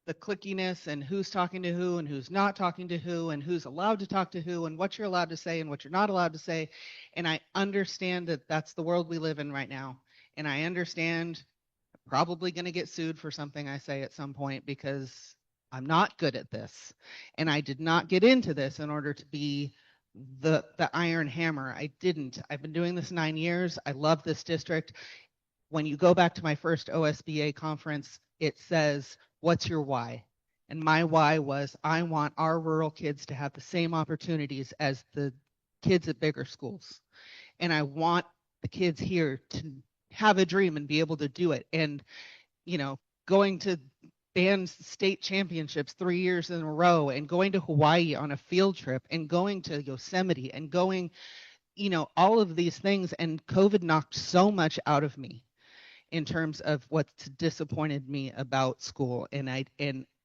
the clickiness and who's talking to who and who's not talking to who and who's allowed to talk to who and what you're allowed to say and what you're not allowed to say. And I understand that that's the world we live in right now. And I understand I'm probably going to get sued for something I say at some point because I'm not good at this. And I did not get into this in order to be the iron hammer. I didn't. I've been doing this 9 years. I love this district. When you go back to my first OSBA conference, it says, what's your why? And my why was I want our rural kids to have the same opportunities as the kids at bigger schools. And I want the kids here to have a dream and be able to do it. And, you know, going to band state championships 3 years in a row and going to Hawaii on a field trip and going to Yosemite and going, you know, all of these things. And COVID knocked so much out of me in terms of what's disappointed me about school. And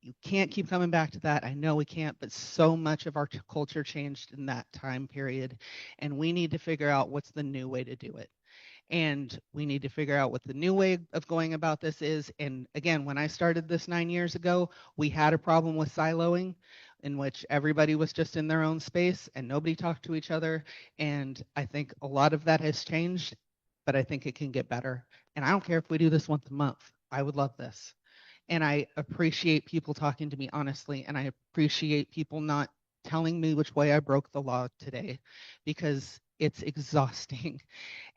you can't keep coming back to that. I know we can't, but so much of our culture changed in that time period. And we need to figure out what's the new way to do it. And we need to figure out what the new way of going about this is. And again, when I started this 9 years ago, we had a problem with siloing in which everybody was just in their own space and nobody talked to each other. And I think a lot of that has changed, but I think it can get better. And I don't care if we do this once a month. I would love this. And I appreciate people talking to me honestly. And I appreciate people not telling me which way I broke the law today, because it's exhausting.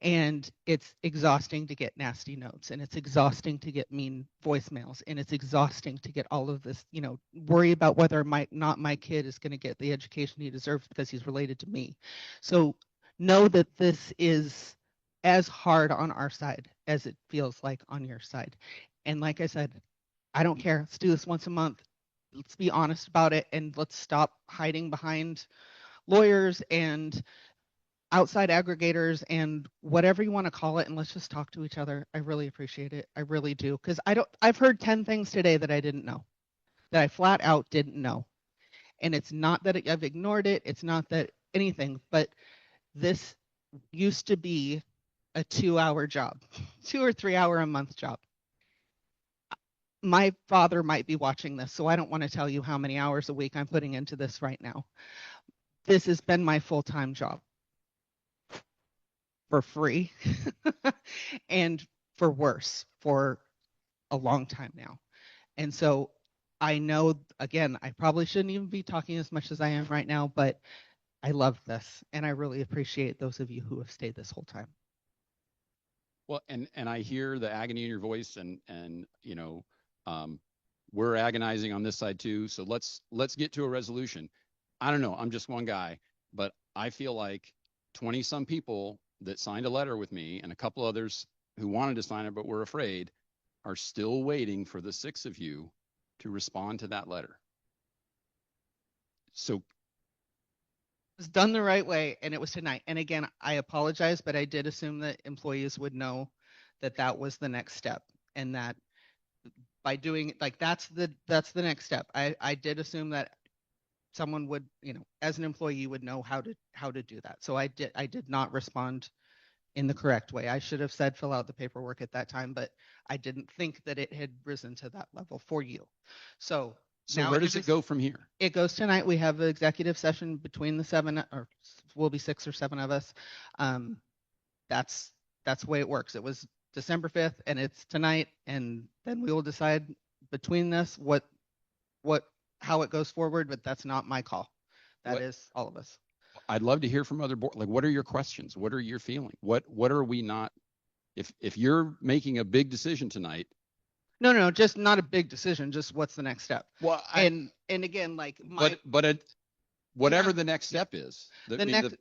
And it's exhausting to get nasty notes, and it's exhausting to get mean voicemails, and it's exhausting to get all of this, you know, worry about whether my kid is going to get the education he deserves because he's related to me. So know that this is as hard on our side as it feels like on your side. And like I said, I don't care. Let's do this once a month. Let's be honest about it, and let's stop hiding behind lawyers and outside aggregators and whatever you want to call it, and let's just talk to each other. I really appreciate it. I really do. Because I've heard 10 things today that I didn't know, that I flat out didn't know. And it's not that I've ignored it. It's not that anything, but this used to be a 2-hour job, 2 or 3 hour a month job. My father might be watching this, so I don't want to tell you how many hours a week I'm putting into this right now. This has been my full-time job for free and for worse for a long time now. And so I know, again, I probably shouldn't even be talking as much as I am right now, but I love this, and I really appreciate those of you who have stayed this whole time. Well, and I hear the agony in your voice, and you know, we're agonizing on this side too. So let's get to a resolution. I don't know. I'm just one guy, but I feel like 20 some people that signed a letter with me and a couple others who wanted to sign it but were afraid are still waiting for the 6 of you to respond to that letter. So It was done the right way, and it was tonight. And again, I apologize, but I did assume that employees would know that that was the next step, and that by doing like that's the next step. I did assume that someone would, as an employee, would know how to do that. So I did not respond in the correct way. I should have said fill out the paperwork at that time, but I didn't think that it had risen to that level for you. So now where does it go from here? It goes tonight. We have an executive session between the 7, or will be 6 or 7 of us. That's the way it works. It was December 5th and it's tonight, and then we will decide between this how it goes forward, but that's not my call. That is all of us. I'd love to hear from other board. Like, what are your questions? What are your feelings? What are we not? If you're making a big decision tonight. No, just not a big decision. Just what's the next step? Well, and again, like whatever the next step is. The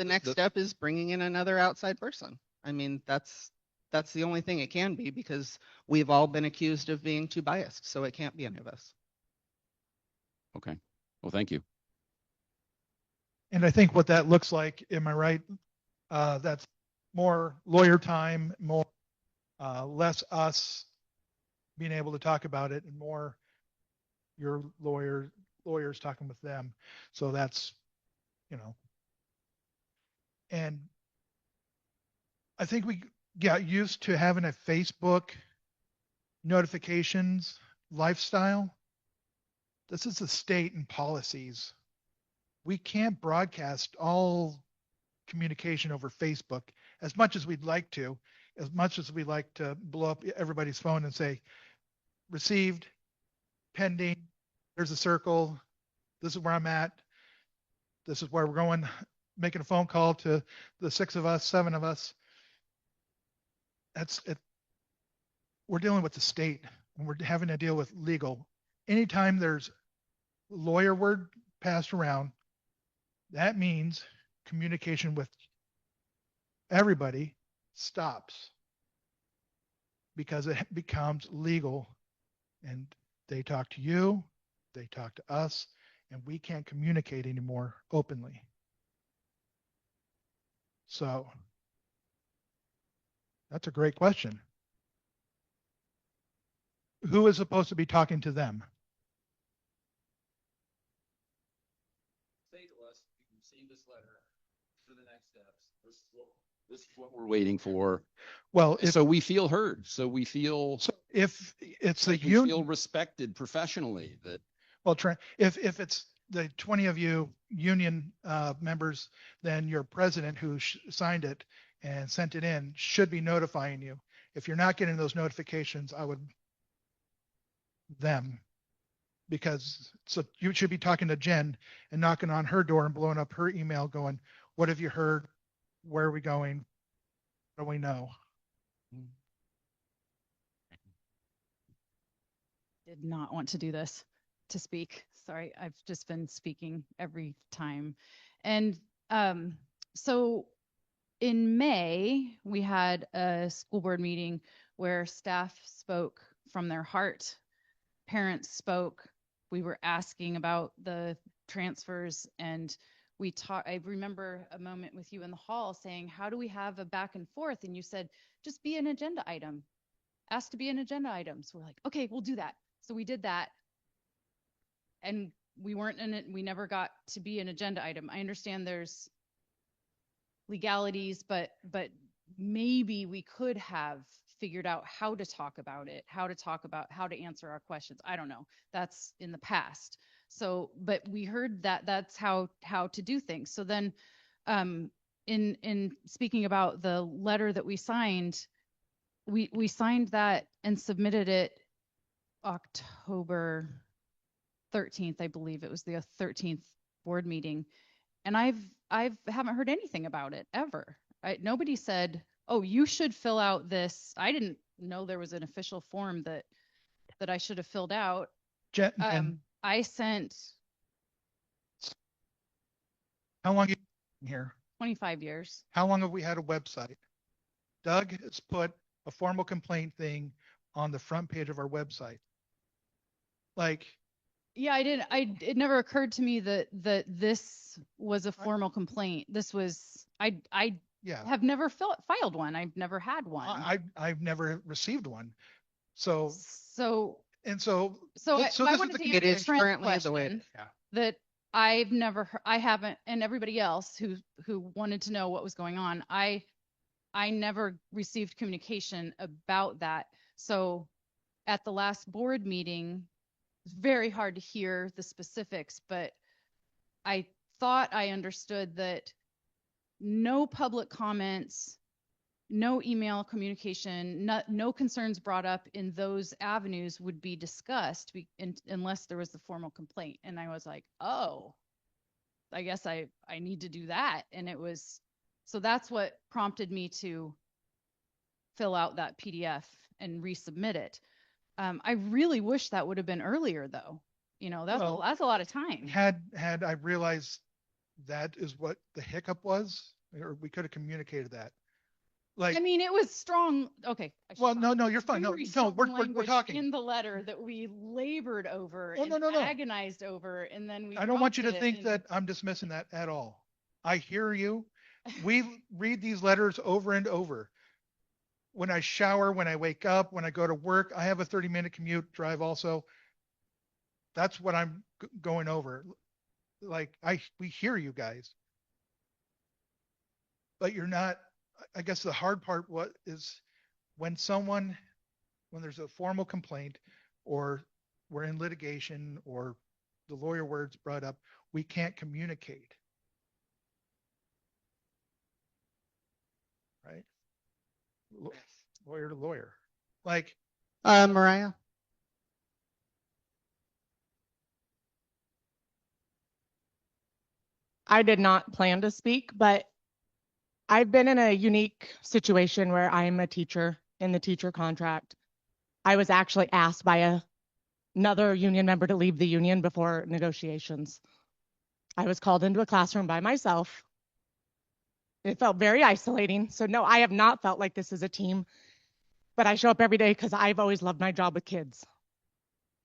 next step is bringing in another outside person. I mean, that's the only thing it can be, because we've all been accused of being too biased, so it can't be any of us. Okay. Well, thank you. And I think what that looks like, am I right? That's more lawyer time, more less us being able to talk about it, and more your lawyers talking with them. So that's, and I think we got used to having a Facebook notifications lifestyle. This is the state and policies. We can't broadcast all communication over Facebook as much as we'd like to, as much as we like to blow up everybody's phone and say, received, pending, there's a circle, this is where I'm at, this is where we're going, making a phone call to the 6 of us, 7 of us. That's it. We're dealing with the state, and we're having to deal with legal. Anytime there's lawyer word passed around, that means communication with everybody stops, because it becomes legal, and they talk to you, they talk to us, and we can't communicate anymore openly. So that's a great question. Who is supposed to be talking to them? Say to us, you received this letter, for the next steps. This is what we're waiting for. Well, so we feel heard. So we feel. So if it's like the union, feel respected professionally. That. Well, if it's the 20 of you union members, then your president who signed it and sent it in should be notifying you. If you're not getting those notifications, I would them, because so you should be talking to Jen and knocking on her door and blowing up her email going, what have you heard? Where are we going? What do we know? Did not want to do this, to speak. Sorry, I've just been speaking every time. And so in May, we had a school board meeting where staff spoke from their heart. Parents spoke. We were asking about the transfers, and we talked. I remember a moment with you in the hall saying, how do we have a back and forth? And you said, just be an agenda item. Ask to be an agenda item. So we're like, okay, we'll do that. So we did that. And we weren't in it. We never got to be an agenda item. I understand there's legalities, but maybe we could have figured out how to talk about it, how to answer our questions. I don't know. That's in the past. So, but we heard that that's how to do things. So then, in speaking about the letter that we signed, we signed that and submitted it October 13th, I believe it was the 13th board meeting. And I haven't heard anything about it ever. Nobody said, oh, you should fill out this. I didn't know there was an official form that I should have filled out. I sent. How long have you been here? 25 years. How long have we had a website? Doug has put a formal complaint thing on the front page of our website. Like, Yeah, it never occurred to me that this was a formal complaint. This was, I yeah, have never filed one. I've never had one. I've never received one. So So and so I this wanted is to the It answer is Trent's currently the way. question Yeah. that I've never I haven't, and everybody else who wanted to know what was going on, I never received communication about that. So at the last board meeting, it's very hard to hear the specifics, but I thought I understood that no public comments, no email communication, no concerns brought up in those avenues would be discussed unless there was the formal complaint. And I was like, oh, I guess I need to do that. And it was, so that's what prompted me to fill out that PDF and resubmit it. I really wish that would have been earlier though. You know, that's a lot of time. Had I realized that is what the hiccup was, or we could have communicated that. Like, I mean, it was strong. Okay. well, no, you're fine. No, we're talking in the letter that we labored over and agonized over, and then we. I don't want you to think that I'm dismissing that at all. I hear you. We read these letters over and over. When I shower, when I wake up, when I go to work, I have a 30-minute commute drive also. That's what I'm going over. Like, we hear you guys. But you're not, I guess the hard part is when there's a formal complaint or we're in litigation or the lawyer word's brought up, we can't communicate. Right? Lawyer to lawyer. Like, Mariah. I did not plan to speak, but I've been in a unique situation where I'm a teacher in the teacher contract. I was actually asked by another union member to leave the union before negotiations. I was called into a classroom by myself. It felt very isolating. So no, I have not felt like this is a team, but I show up every day because I've always loved my job with kids.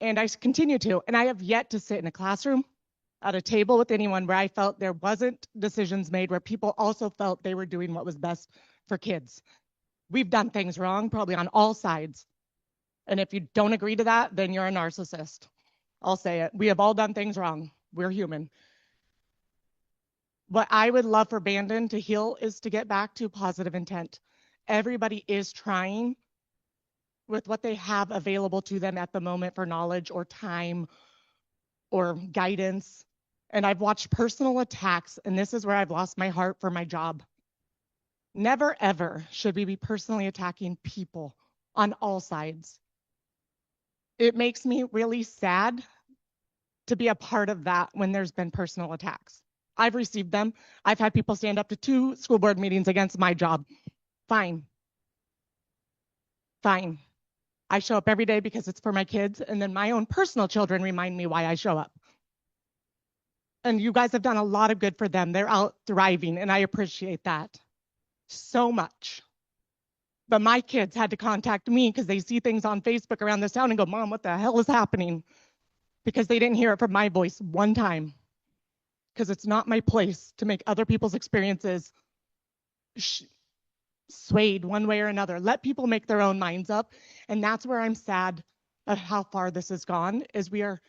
And I continue to, and I have yet to sit in a classroom at a table with anyone where I felt there wasn't decisions made where people also felt they were doing what was best for kids. We've done things wrong, probably on all sides. And if you don't agree to that, then you're a narcissist. I'll say it. We have all done things wrong. We're human. What I would love for Bandon to heal is to get back to positive intent. Everybody is trying with what they have available to them at the moment for knowledge or time or guidance. And I've watched personal attacks, and this is where I've lost my heart for my job. Never, ever should we be personally attacking people on all sides. It makes me really sad to be a part of that when there's been personal attacks. I've received them. I've had people stand up to 2 school board meetings against my job. Fine. Fine. I show up every day because it's for my kids, and then my own personal children remind me why I show up. And you guys have done a lot of good for them. They're out thriving, and I appreciate that so much. But my kids had to contact me because they see things on Facebook around this town and go, Mom, what the hell is happening? Because they didn't hear it from my voice one time. Because it's not my place to make other people's experiences swayed one way or another. Let people make their own minds up. And that's where I'm sad at how far this has gone, is we are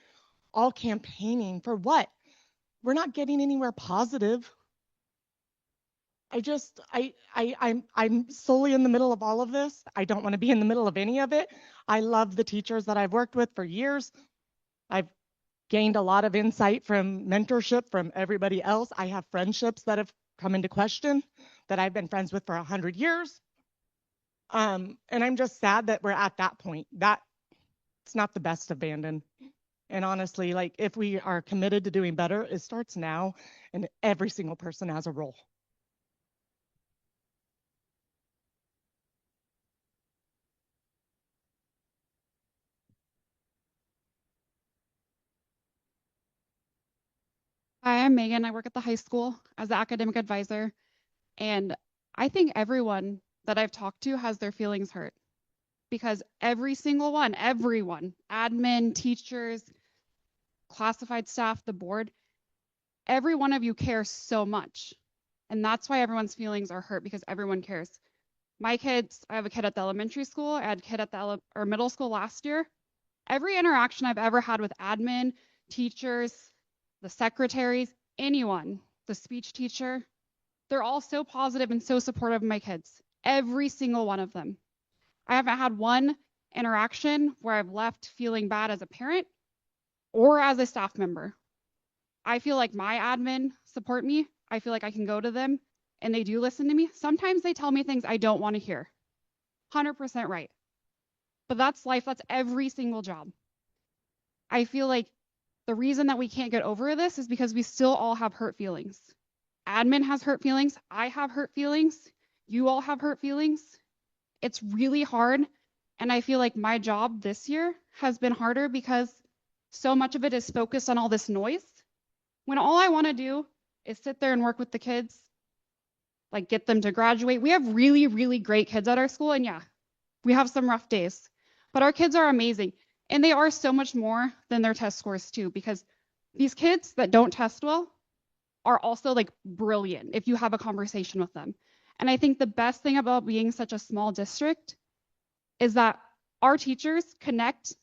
all campaigning for what? We're not getting anywhere positive. I'm solely in the middle of all of this. I don't want to be in the middle of any of it. I love the teachers that I've worked with for years. I've gained a lot of insight from mentorship from everybody else. I have friendships that have come into question that I've been friends with for 100 years. And I'm just sad that we're at that point. That it's not the best of Bandon. And honestly, like, if we are committed to doing better, it starts now, and every single person has a role. Hi, I'm Megan. I work at the high school as the academic advisor. And I think everyone that I've talked to has their feelings hurt. because every single one, everyone, admin, teachers, classified staff, the board, every one of you cares so much. And that's why everyone's feelings are hurt, because everyone cares. My kids, I have a kid at the elementary school, I had a kid at the middle school last year. Every interaction I've ever had with admin, teachers, the secretaries, anyone, the speech teacher, they're all so positive and so supportive of my kids. Every single one of them. I haven't had one interaction where I've left feeling bad as a parent or as a staff member. I feel like my admin support me. I feel like I can go to them and they do listen to me. Sometimes they tell me things I don't want to hear. 100% right. But that's life. That's every single job. I feel like the reason that we can't get over this is because we still all have hurt feelings. Admin has hurt feelings. I have hurt feelings. You all have hurt feelings. It's really hard. And I feel like my job this year has been harder because so much of it is focused on all this noise, when all I want to do is sit there and work with the kids, like get them to graduate. We have really, really great kids at our school. And yeah, we have some rough days, but our kids are amazing. And they are so much more than their test scores too, because these kids that don't test well are also like brilliant if you have a conversation with them. And I think the best thing about being such a small district is that our teachers connect.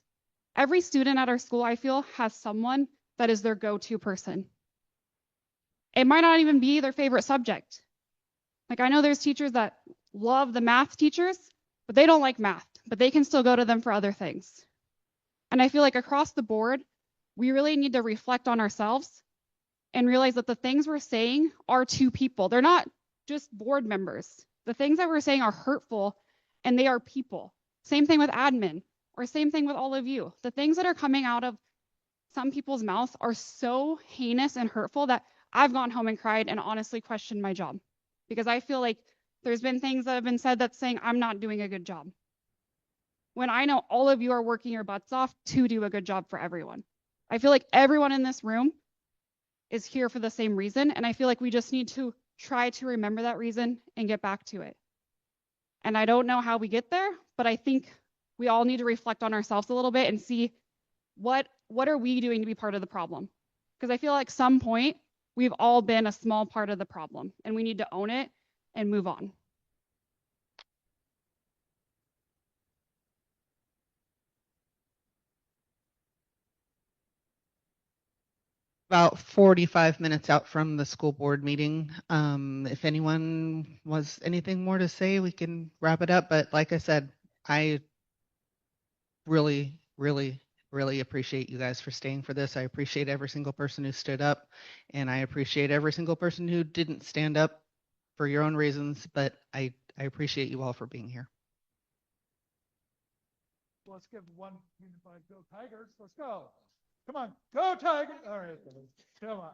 Every student at our school, I feel, has someone that is their go-to person. It might not even be their favorite subject. Like, I know there's teachers that love the math teachers, but they don't like math, but they can still go to them for other things. And I feel like across the board, we really need to reflect on ourselves and realize that the things we're saying are to people. They're not just board members. The things that we're saying are hurtful, and they are people. Same thing with admin, or same thing with all of you. The things that are coming out of some people's mouths are so heinous and hurtful that I've gone home and cried and honestly questioned my job, because I feel like there's been things that have been said that's saying I'm not doing a good job, when I know all of you are working your butts off to do a good job for everyone. I feel like everyone in this room is here for the same reason, and I feel like we just need to try to remember that reason and get back to it. And I don't know how we get there, but I think we all need to reflect on ourselves a little bit and see what are we doing to be part of the problem? Because I feel like some point we've all been a small part of the problem, and we need to own it and move on. About 45 minutes out from the school board meeting. If anyone was anything more to say, we can wrap it up. But like I said, I really, really, really appreciate you guys for staying for this. I appreciate every single person who stood up, and I appreciate every single person who didn't stand up for your own reasons, but I appreciate you all for being here. Let's give one unified go Tigers. Let's go. Come on, go Tigers. All right, come on.